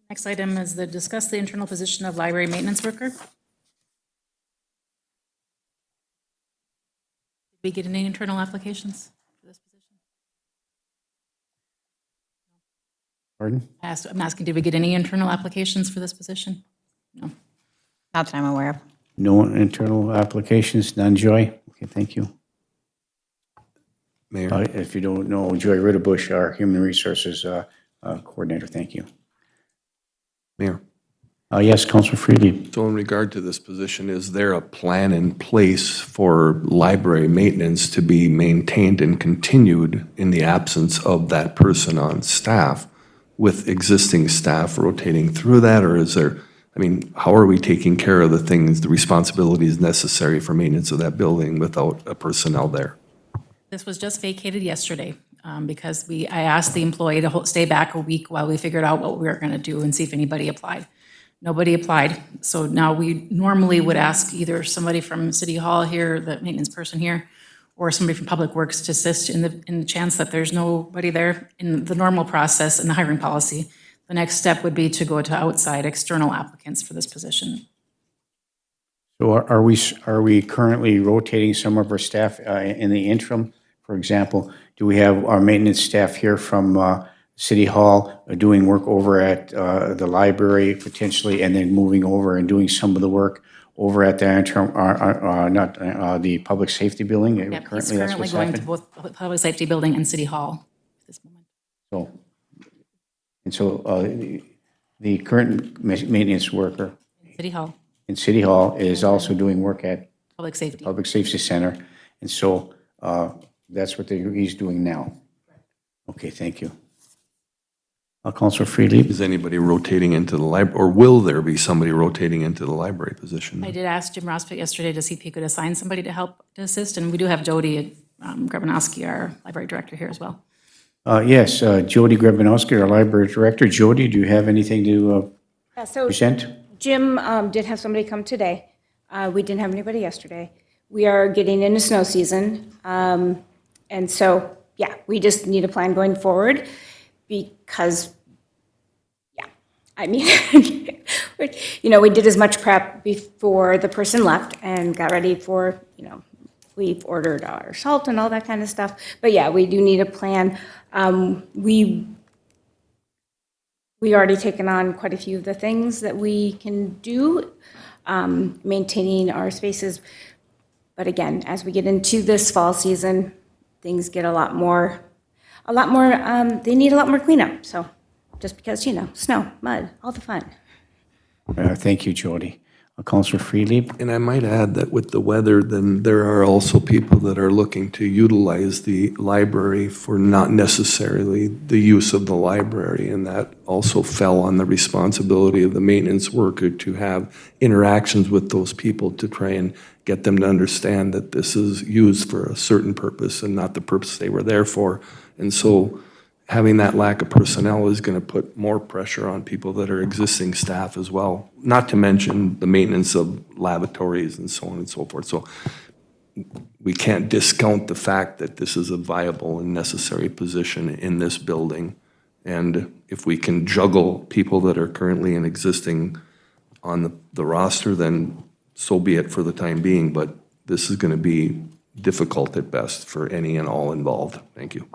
Next item is the discuss the internal position of library maintenance worker. Did we get any internal applications for this position? Pardon? I'm asking, did we get any internal applications for this position? No. Not that I'm aware of. No internal applications, none, Joy? Okay, thank you. Mayor. If you don't know, Joy Ritterbusch, our Human Resources Coordinator, thank you. Mayor. Yes, Councilor Freely. So in regard to this position, is there a plan in place for library maintenance to be maintained and continued in the absence of that person on staff, with existing staff rotating through that? Or is there, how are we taking care of the things, the responsibilities necessary for maintenance of that building without a personnel there? This was just vacated yesterday because I asked the employee to stay back a week while we figured out what we were going to do and see if anybody applied. Nobody applied. So now we normally would ask either somebody from City Hall here, the maintenance person here, or somebody from Public Works to assist in the chance that there's nobody there in the normal process and the hiring policy. The next step would be to go to outside external applicants for this position. So are we currently rotating some of our staff in the interim? For example, do we have our maintenance staff here from City Hall doing work over at the library potentially, and then moving over and doing some of the work over at the, the public safety building. Yep, he's Currently, that's currently what's going to happening. both Public Safety Building and City Hall at this moment. So, and so the current maintenance worker City Hall, in City Hall is also doing work at Public Safety. Public Safety Center. And so that's what he's doing now. Okay, thank you. Counselor Freely? Is anybody rotating into the library, or will there be somebody rotating into the library position? I did ask Jim Rospick yesterday to see if he could assign somebody to help to assist, and we do have Jody Grabanowski, our library director, here as well. Yes, Jody Grabanowski, our library director. Jody, do you have anything to present? Jim did have somebody come today. We didn't have anybody yesterday. We are getting into snow season. And so, yeah, we just need a plan going forward because, yeah, I mean, we did as much prep before the person left and got ready for, we've ordered our salt and all that kind of stuff. But yeah, we do need a plan. We already taken on quite a few of the things that we can do, maintaining our spaces. But again, as we get into this fall season, things get a lot more, they need a lot more cleanup. So just because, snow, mud, all the fun. Thank you, Jody. Counselor Freely? And I might add that with the weather, then there are also people that are looking to utilize the library for not necessarily the use of the library, and that also fell on the responsibility of the maintenance worker to have interactions with those people to try and get them to understand that this is used for a certain purpose and not the purpose they were there for. And so having that lack of personnel is going to put more pressure on people that are existing staff as well, not to mention the maintenance of lavatories and so on and so forth. So we can't discount the fact that this is a viable and necessary position in this building. And if we can juggle people that are currently in existing on the roster, then so be it for the time being. But this is going to be difficult at best for any and all involved. Thank you.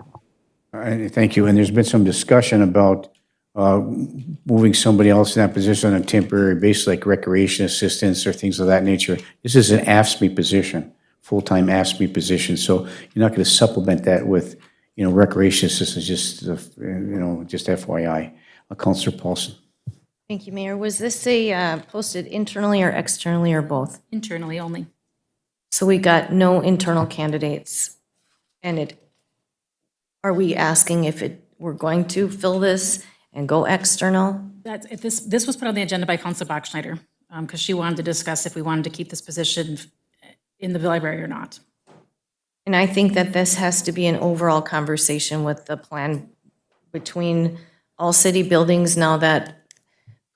Thank you. And there's been some discussion about moving somebody else in that position on a temporary basis, like recreation assistants or things of that nature. This is an AFSCME position, full-time AFSCME position. So you're not going to supplement that with, recreation assistants, just FYI. Councilor Paulson. Thank you, Mayor. Was this posted internally or externally or both? Internally only. So we got no internal candidates. And are we asking if we're going to fill this and go external? This was put on the agenda by Councilor Bachschneider because she wanted to discuss if we wanted to keep this position in the library or not. And I think that this has to be an overall conversation with the plan between all city buildings. Now that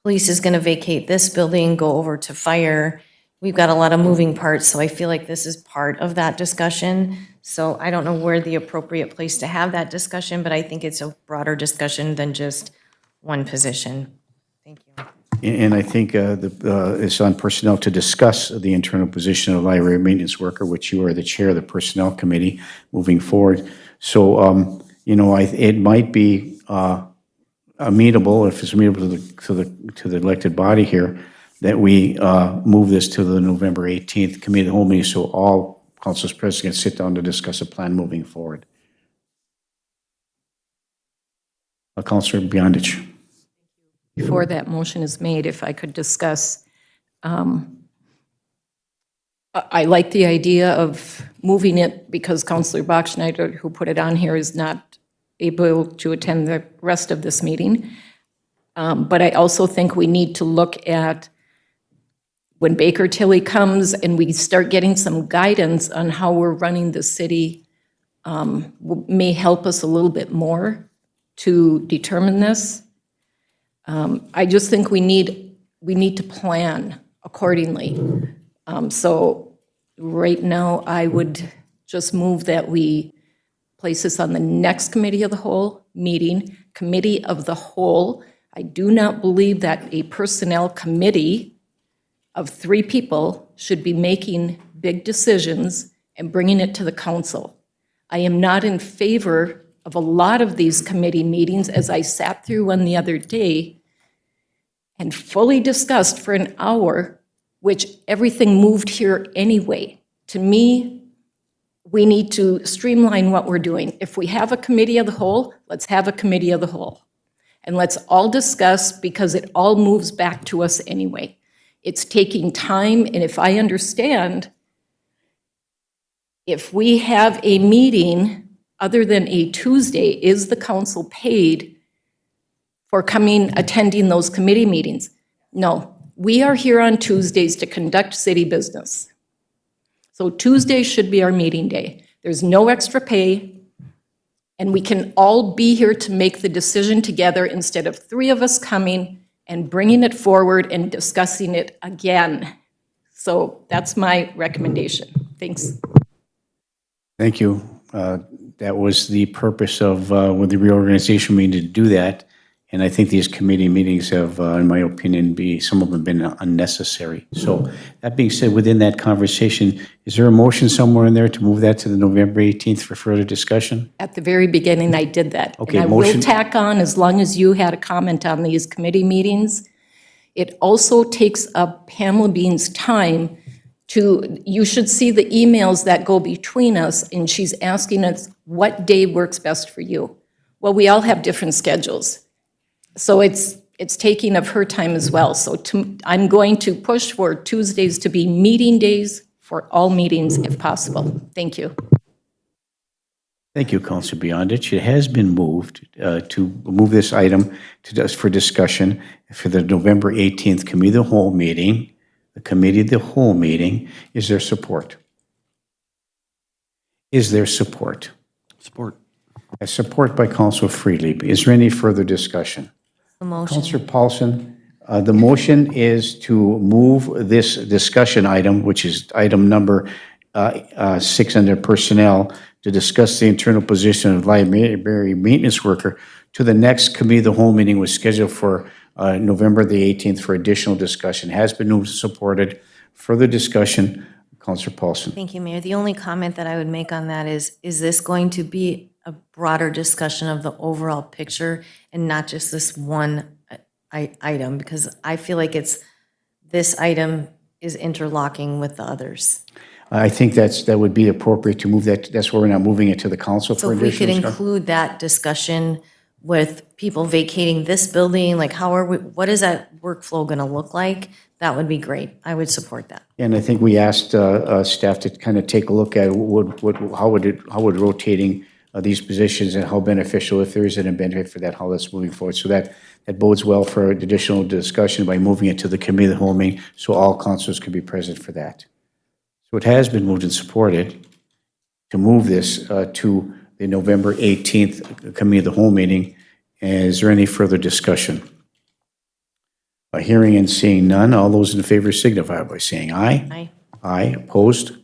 police is going to vacate this building, go over to fire, we've got a lot of moving parts, so I feel like this is part of that discussion. So I don't know where the appropriate place to have that discussion, but I think it's a broader discussion than just one position. Thank you. And I think it's on personnel to discuss the internal position of library maintenance worker, which you are the chair of the personnel committee moving forward. So, it might be amenable, if it's amenable to the elected body here, that we move this to the November 18th committee of the whole meeting, so all council's president can sit down to discuss a plan moving forward. Councilor Beyondich. Before that motion is made, if I could discuss, I like the idea of moving it because Councilor Bachschneider, who put it on here, is not able to attend the rest of this meeting. But I also think we need to look at when Baker Tilly comes and we start getting some guidance on how we're running the city, may help us a little bit more to determine this. I just think we need to plan accordingly. So right now, I would just move that we place this on the next committee of the whole meeting, committee of the whole. I do not believe that a personnel committee of 3 people should be making big decisions and bringing it to the council. I am not in favor of a lot of these committee meetings, as I sat through one the other day and fully discussed for an hour which everything moved here anyway. To me, we need to streamline what we're doing. If we have a committee of the whole, let's have a committee of the whole. And let's all discuss, because it all moves back to us anyway. It's taking time, and if I understand, if we have a meeting other than a Tuesday, is the council paid for attending those committee meetings? No, we are here on Tuesdays to conduct city business. So Tuesday should be our meeting day. There's no extra pay, and we can all be here to make the decision together instead of three of us coming and bringing it forward and discussing it again. So that's my recommendation. Thanks. Thank you. That was the purpose of with the reorganization meeting to do that. And I think these committee meetings have, in my opinion, some of them been unnecessary. So that being said, within that conversation, is there a motion somewhere in there to move that to the November 18th for further discussion? At the very beginning, I did that. Okay, And I will motion- tack on, as long as you had a comment on these committee meetings, it also takes up Pamela Bean's time you should see the emails that go between us, and she's asking us what day works best for you. Well, we all have different schedules. So it's taking of her time as well. So I'm going to push for Tuesdays to be meeting days for all meetings if possible. Thank you. Thank you, Councilor Beyondich. It has been moved to move this item for discussion for the November 18th Committee of the Whole meeting. The Committee of the Whole meeting. Is there support? Is there support? Support. Support by Councilor Freely. Is there any further discussion? The motion. Councilor Paulson, the motion is to move this discussion item, which is item number 6 under personnel, to discuss the internal position of library maintenance worker to the next Committee of the Whole meeting was scheduled for November the 18th for additional discussion. Has been moved and supported. Further discussion, Councilor Paulson. Thank you, Mayor. The only comment that I would make on that is this going to be a broader discussion of the overall picture and not just this one item? Because I feel like this item is interlocking with the others. I think that would be appropriate to move that. That's why we're not moving it to the council So for if we could additional discussion. include that discussion with people vacating this building, like what is that workflow going to look like? That would be great. I would support that. And I think we asked staff to kind of take a look at how would rotating these positions and how beneficial, if there is a benefit for that, how that's moving forward. So that bodes well for additional discussion by moving it to the Committee of the Whole meeting, so all councilors can be present for that. So it has been moved and supported to move this to the November 18th Committee of the Whole meeting. Is there any further discussion? By hearing and seeing none, all those in favor signify by saying aye. Aye. Aye, opposed?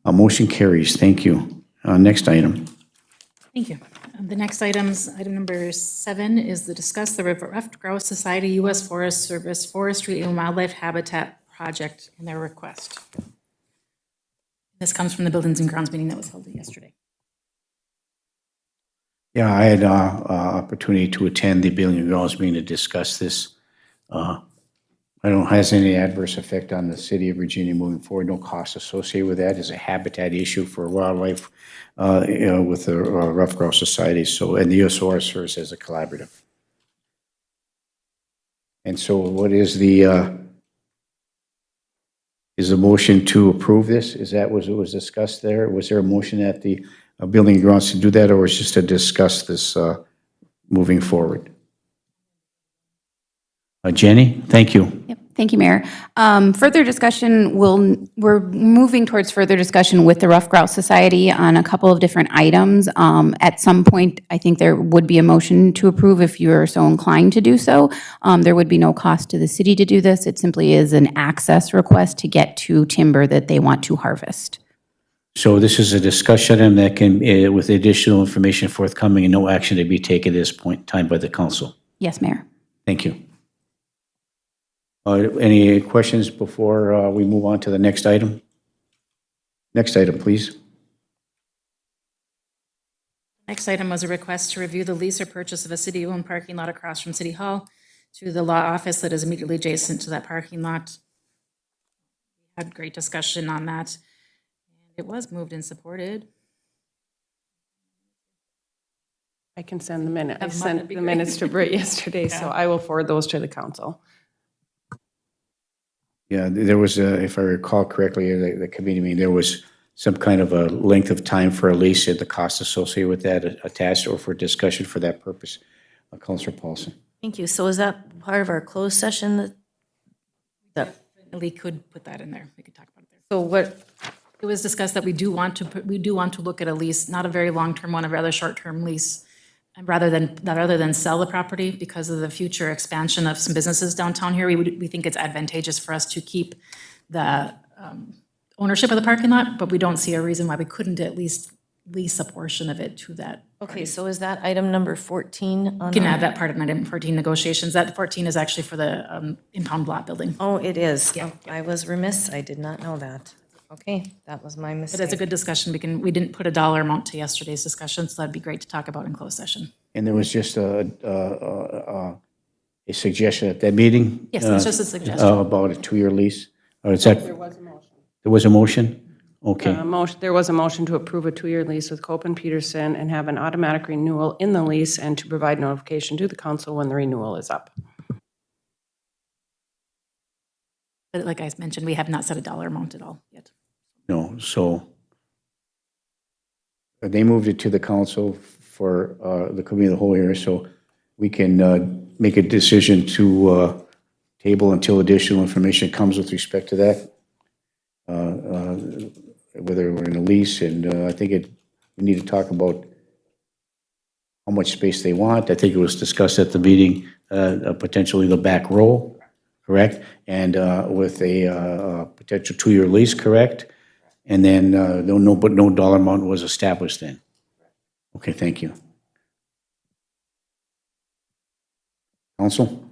Motion carries. Thank you. Next item. Thank you. The next item number 7, is to discuss the Ruffed Grouse Society U.S. Forest Service Forestry and Wildlife Habitat Project and their request. This comes from the Buildings and Grounds meeting that was held yesterday. Yeah, I had opportunity to attend the Building and Grounds meeting to discuss this. I don't has any adverse effect on the city of Virginia moving forward. No cost associated with that. It's a habitat issue for wildlife with the Ruffed Grouse Society. So, and the U.S. Forest Service as a collaborative. And so, what is the motion to approve this? Is that what was discussed there? Was there a motion at the Building and Grounds to do that, or was it just to discuss this moving forward? Jenny, thank you. Yep, thank you, Mayor. Further discussion, we're moving towards further discussion with the Ruffed Grouse Society on a couple of different items. At some point, I think there would be a motion to approve if you're so inclined to do so. There would be no cost to the city to do this. It simply is an access request to get to timber that they want to harvest. So this is a discussion item that can, with additional information forthcoming and no action to be taken at this point in time by the council. Yes, Mayor. Thank you. Any questions before we move on to the next item? Next item, please. Next item was a request to review the lease or purchase of a city-owned parking lot across from City Hall to the law office that is immediately adjacent to that parking lot. had great discussion on that. It was moved and supported. I can send the minute. I Have them up, sent that'd be the great. minutes to Britt yesterday, so I will forward those to the council. Yeah, there was, if I recall correctly, the committee meeting, there was some kind of a length of time for a lease and the cost associated with that attached or for discussion for that purpose. Counselor Paulson. Thank you. So is that part of our closed session that We could put that in there. We could talk about it there. so what, It was discussed that we do want to look at a lease, not a very long-term one, a rather short-term lease, and rather than sell the property because of the future expansion of some businesses downtown here. We think it's advantageous for us to keep the ownership of the parking lot, but we don't see a reason why we couldn't at least lease a portion of it to that. okay, so is that item number 14 on You can our- add that part of item 14 negotiations. That 14 is actually for the impound lot building. Oh, it is. Yeah. I was remiss. I did not know that. Okay, that was my But mistake. it's a good discussion. We didn't put a dollar amount to yesterday's discussion, so that'd be great to talk about in closed session. And there was just a suggestion at that meeting? Yes, it's just a suggestion. About a 2-year lease? Or is that? There was a motion. There was a motion? Okay. There was a motion to approve a 2-year lease with Cope and Peterson and have an automatic renewal in the lease and to provide notification to the council when the renewal is up. But like I mentioned, we have not set a dollar amount at all yet. No, so they moved it to the council for the committee of the whole here, so we can make a decision to table until additional information comes with respect to that. Whether we're in a lease, and I think we need to talk about how much space they want. I think it was discussed at the meeting, potentially the back row, correct? And with a potential 2-year lease, correct? And then, but no dollar amount was established then. Okay, thank you. Council?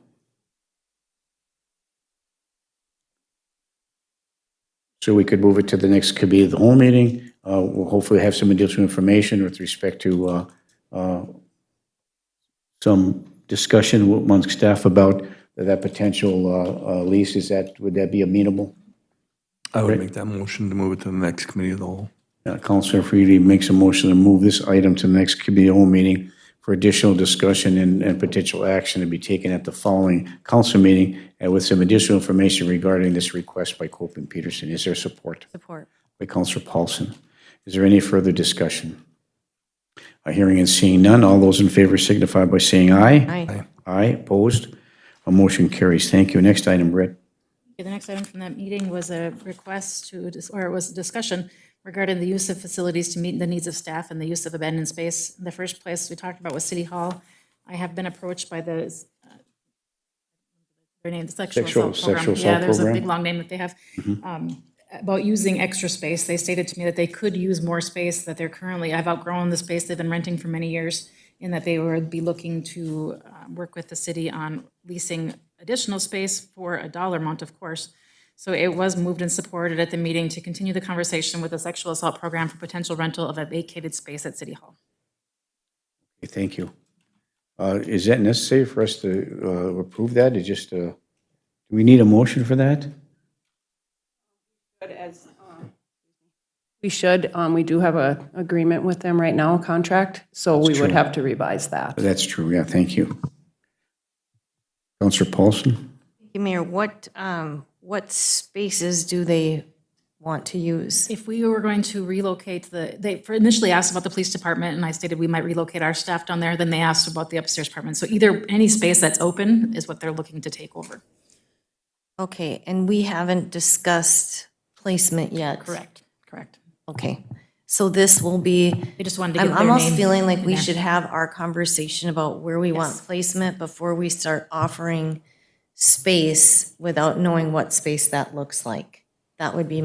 So we could move it to the next committee of the whole meeting. We'll hopefully have some additional information with respect to some discussion amongst staff about that potential lease. Would that be amenable? I would make that motion to move it to the next committee of the whole. Councilor Freely makes a motion to move this item to the next committee of the whole meeting for additional discussion and potential action to be taken at the following council meeting with some additional information regarding this request by Cope and Peterson. Is there support? Support. By Councilor Paulson. Is there any further discussion? Hearing and seeing none, all those in favor signify by saying aye. Aye. Aye, opposed? A motion carries. Thank you. Next item, Britt. Okay, the next item from that meeting was a request or it was a discussion regarding the use of facilities to meet the needs of staff and the use of abandoned space. In the first place we talked about was City Hall. I have been approached by the their name, the sexual assault program. Yeah, there's a big, long name that they have. About using extra space. They stated to me that they could use more space, that they're currently, I've outgrown the space they've been renting for many years, and that they would be looking to work with the city on leasing additional space for a dollar amount, of course. So it was moved and supported at the meeting to continue the conversation with the sexual assault program for potential rental of a vacated space at City Hall. Okay, thank you. Is that necessary for us to approve that? Do we need a motion for that? We should, we do have a agreement with them right now, a contract, so we would true. have to revise that. That's true, yeah, thank you. Councilor Paulson? Mayor, what spaces do they want to use? If we were going to relocate they initially asked about the police department, and I stated we might relocate our staff down there, then they asked about the upstairs department. So either any space that's open is what they're looking to take over. Okay, and we haven't discussed placement yet. Correct. Okay, so this will be, They just wanted to I'm get their almost name feeling like in we there. should have our conversation about where we want Yes. placement before we start offering space without knowing what space that looks like. That would be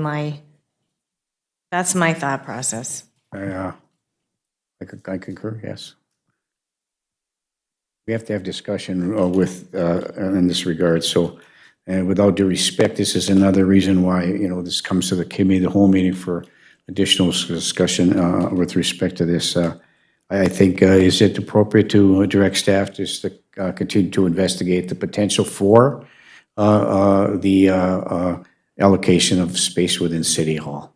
that's my thought process. I concur, yes. We have to have discussion in this regard, so without due respect, this is another reason why, this comes to the committee, the whole meeting for additional discussion with respect to this. I think, is it appropriate to direct staff just to continue to investigate the potential for the allocation of space within City Hall.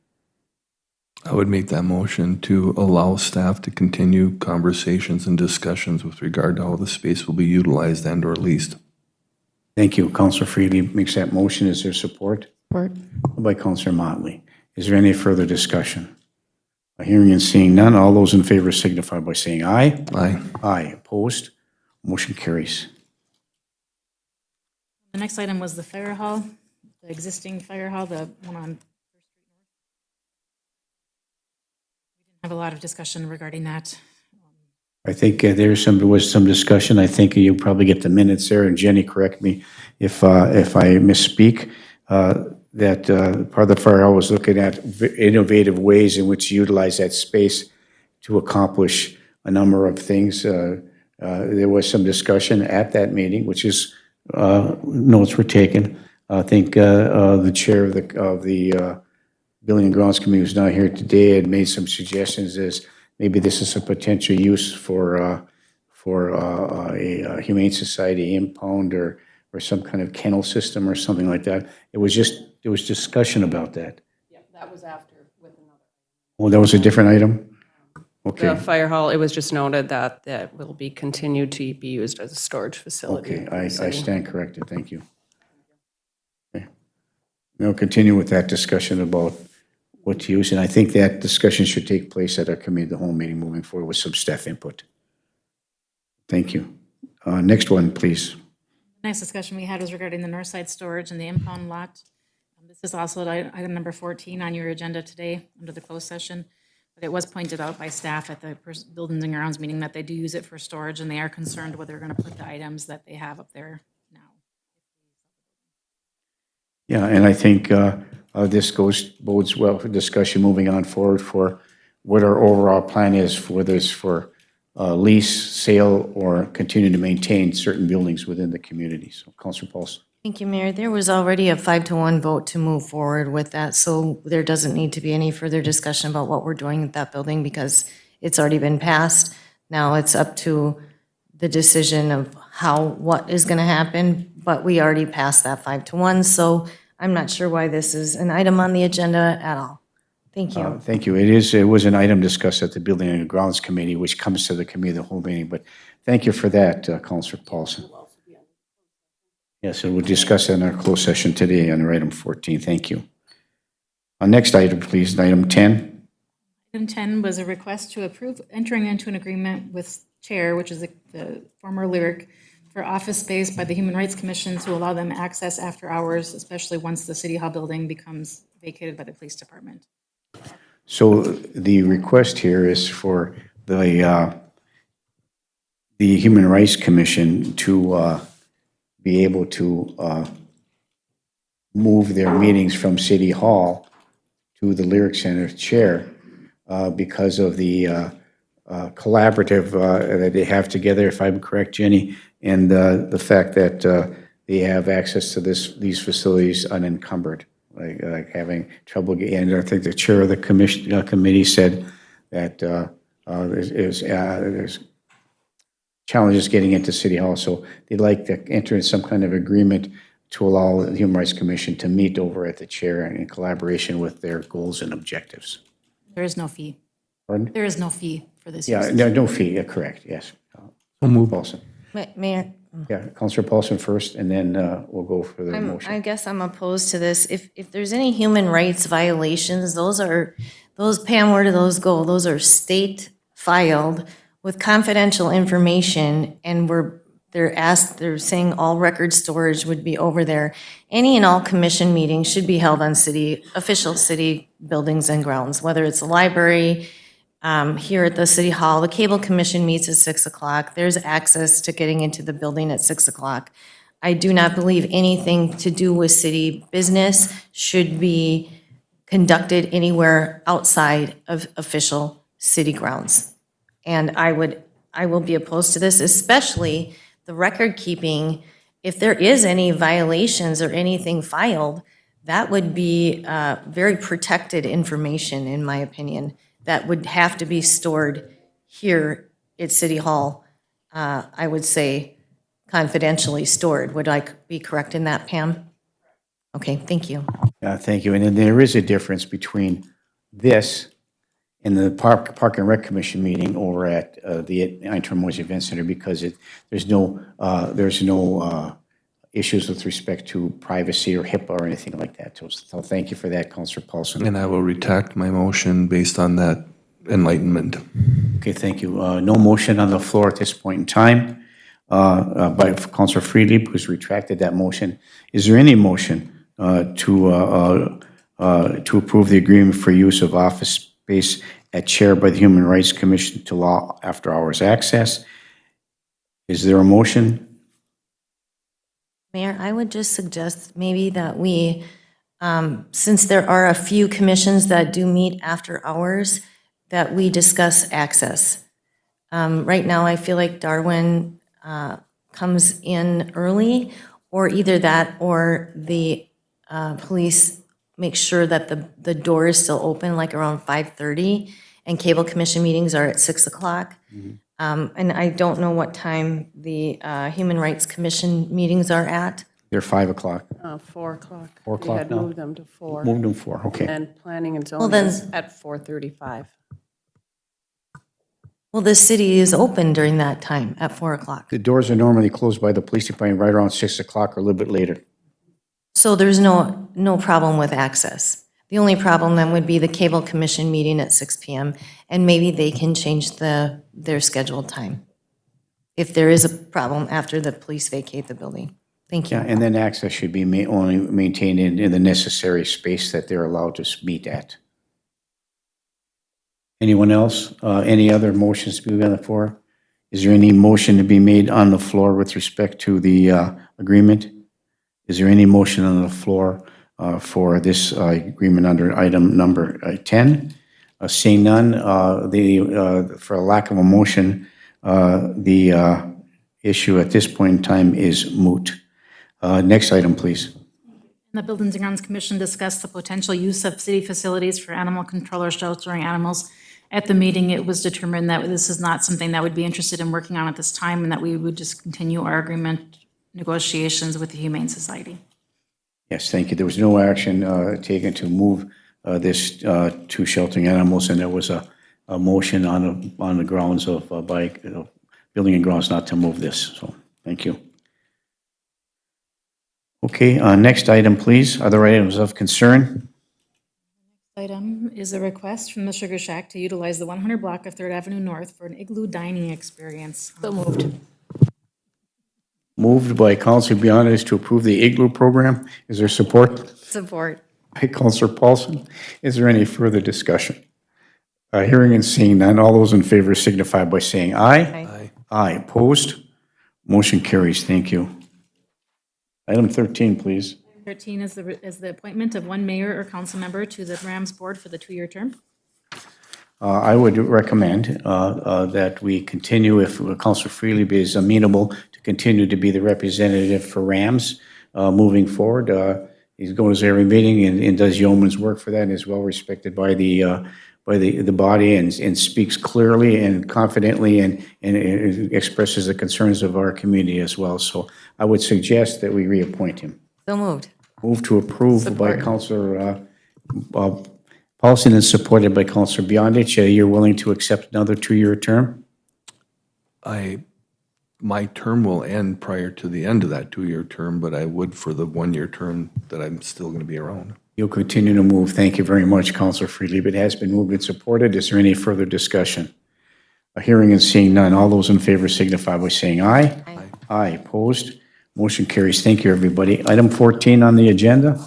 I would make that motion to allow staff to continue conversations and discussions with regard to how the space will be utilized and or leased. Thank you. Counselor Freely makes that motion. Is there support? Support. By Counselor Motley. Is there any further discussion? Hearing and seeing none, all those in favor signify by saying aye. Aye. Aye. Opposed? Motion carries. The next item was the fire hall, the existing fire hall, the one on First Street North. We didn't have a lot of discussion regarding that. I think was some discussion. I think you probably get the minutes there, and Jenny, correct me if I misspeak, that part of the fire hall was looking at innovative ways in which to utilize that space to accomplish a number of things. There was some discussion at that meeting, which is, notes were taken. I think the chair of the Building and Grounds Committee, who's not here today, had made some suggestions as maybe this is a potential use for a humane society impound or some kind of kennel system or something like that. There was discussion about that. Yeah, that was after with another. Oh, that was a different item? Okay. The fire hall, it was just noted that that will be continued to be used as a storage facility. Okay, for the I city. stand corrected, thank you. Okay. We'll continue with that discussion about what to use, and I think that discussion should take place at our committee of the whole meeting moving forward with some staff input. Thank you. Next one, please. The next discussion we had was regarding the north side storage and the impound lot. This is also item number 14 on your agenda today under the closed session. But it was pointed out by staff at the Buildings and Grounds meeting that they do use it for storage, and they are concerned where they're going to put the items that they have up there now. Yeah, and I think this bodes well for discussion moving on forward for what our overall plan is for this, for lease, sale, or continue to maintain certain buildings within the community. So, Councilor Paulson. Thank you, Mayor. There was already a 5-1 vote to move forward with that, so there doesn't need to be any further discussion about what we're doing with that building because it's already been passed. Now it's up to the decision of what is going to happen, but we already passed that 5-1, so I'm not sure why this is an item on the agenda at all. Thank you. Thank you. It was an item discussed at the Building and Grounds Committee, which comes to the committee of the whole meeting, but thank you for that, Councilor Paulson. Yes, and we'll discuss that in our closed session today under item 14. Thank you. Next item, please, item 10. Item 10 was a request to approve entering into an agreement with Chair, which is the former Lyric, for office space by the Human Rights Commission to allow them access after hours, especially once the City Hall building becomes vacated by the police department. So the request here is for the Human Rights Commission to be able to move their meetings from City Hall to the Lyric Center chair because of the collaborative that they have together, if I'm correct, Jenny, and the fact that they have access to these facilities unencumbered, like having trouble getting, and I think the chair of the committee said that there's challenges getting into City Hall, so they'd like to enter in some kind of agreement to allow the Human Rights Commission to meet over at the chair in collaboration with their goals and objectives. There is no fee. Pardon? There is no fee for this. Yeah, use. no fee, yeah, correct, yes. Paulson. Mayor, Yeah, Councilor Paulson first, and then we'll go for the I motion. guess I'm opposed to this. If there's any human rights violations, Pam, where do those go? Those are state filed with confidential information, and they're saying all record storage would be over there. Any and all commission meetings should be held on official city buildings and grounds, whether it's a library, here at the City Hall. The Cable Commission meets at 6 o'clock. There's access to getting into the building at 6 o'clock. I do not believe anything to do with city business should be conducted anywhere outside of official city grounds. And I will be opposed to this, especially the record keeping. If there is any violations or anything filed, that would be very protected information, in my opinion, that would have to be stored here at City Hall. I would say confidentially stored. Would I be correct in that, Pam? Okay, thank you. Thank you. And then there is a difference between this and the Park and Rec Commission meeting over at the Interim Event Center because there's no issues with respect to privacy or HIPAA or anything like that. So thank you for that, Councilor Paulson. And I will retract my motion based on that enlightenment. Okay, thank you. No motion on the floor at this point in time by Councilor Freely, who's retracted that motion. Is there any motion to approve the agreement for use of office space at chair by the Human Rights Commission to allow after-hours access? Is there a motion? Mayor, I would just suggest maybe that we, since there are a few commissions that do meet after hours, that we discuss access. Right now, I feel like Darwin comes in early, or either that or the police make sure that the door is still open, like around 5:30, and cable commission meetings are at 6 o'clock. And I don't know what time the Human Rights Commission meetings are at. They're 5 o'clock. 4 o'clock. 4 o'clock We had now? moved them to 4. Moved them 4, okay. And planning and Well, zoning then- is at 4:35. Well, the city is open during that time, at 4 o'clock. The doors are normally closed by the police department right around 6 o'clock or a little bit later. So there's no problem with access. The only problem then would be the cable commission meeting at 6 PM, and maybe they can change their scheduled time if there is a problem after the police vacate the building. Thank you. Yeah, and then access should be only maintained in the necessary space that they're allowed to meet at. Anyone else? Any other motions to be on the floor? Is there any motion to be made on the floor with respect to the agreement? Is there any motion on the floor for this agreement under item number 10? Seeing none, for lack of a motion, the issue at this point in time is moot. Next item, please. The Buildings and Grounds Commission discussed the potential use of city facilities for animal control or sheltering animals. At the meeting, it was determined that this is not something that would be interested in working on at this time, and that we would just continue our agreement negotiations with the Humane Society. Yes, thank you. There was no action taken to move this to sheltering animals, and there was a motion on the grounds of, by Building and Grounds not to move this, so thank you. Okay, next item, please. Other items of concern? Item is a request from the Sugar Shack to utilize the 100 block of 3rd Avenue North for an igloo dining experience. So moved. Moved by Councilor Bionis to approve the igloo program. Is there support? Support. By Councilor Paulson. Is there any further discussion? Hearing and seeing none, all those in favor signify by saying aye. Aye. Aye, opposed? Motion carries. Thank you. Item 13, please. 13 is the appointment of one mayor or council member to the Rams Board for the 2-year term. I would recommend that we continue, if Councilor Freely is amenable, to continue to be the representative for Rams moving forward. He goes to every meeting and does yeoman's work for that, and is well respected by the body, and speaks clearly and confidently, and expresses the concerns of our community as well. So I would suggest that we reappoint him. So moved. Move to approve by Councilor Paulson and supported by Councilor Beyondich. You're willing to accept another 2-year term? My term will end prior to the end of that 2-year term, but I would for the 1-year term that I'm still going to be around. You'll continue to move. Thank you very much, Councilor Freely. It has been moved and supported. Is there any further discussion? Hearing and seeing none, all those in favor signify by saying aye. Aye. Aye, opposed? Motion carries. Thank you, everybody. Item 14 on the agenda.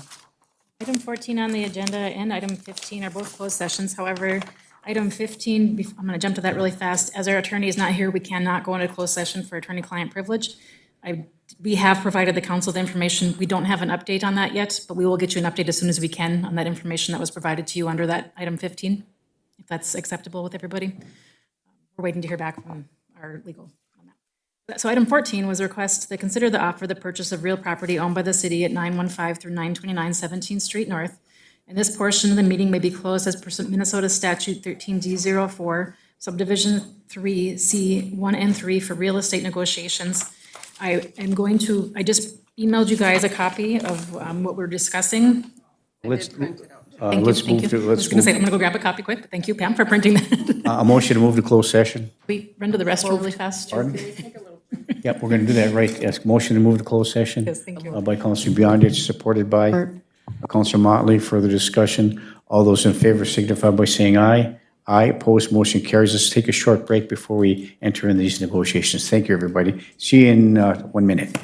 Item 14 on the agenda and item 15 are both closed sessions. However, item 15, I'm going to jump to that really fast. As our attorney is not here, we cannot go into closed session for attorney-client privilege. We have provided the council the information. We don't have an update on that yet, but we will get you an update as soon as we can on that information that was provided to you under that item 15, if that's acceptable with everybody. We're waiting to hear back from our legal on that. So item 14 was a request to consider the offer the purchase of real property owned by the city at 915 through 929 17th Street North. And this portion of the meeting may be closed as per Minnesota Statute 13D04, Subdivision 3C1 and 3 for real estate negotiations. I just emailed you guys a copy of what we're discussing Let's, Thank you, let's thank move you. to, I was let's going to say, I'm move, going to go grab a copy quick, but thank you, Pam, for printing that. a motion to move to closed session. We run to the restroom really fast. Pardon? Yep, we're going to do that, right. Yes, motion to move to closed session. Yes, thank you. By Counselor Beyondich, supported by Counselor Motley. Further discussion. All those in favor signify by saying aye. Aye, opposed, motion carries. Let's take a short break before we enter in these negotiations. Thank you, everybody. See you in 1 minute.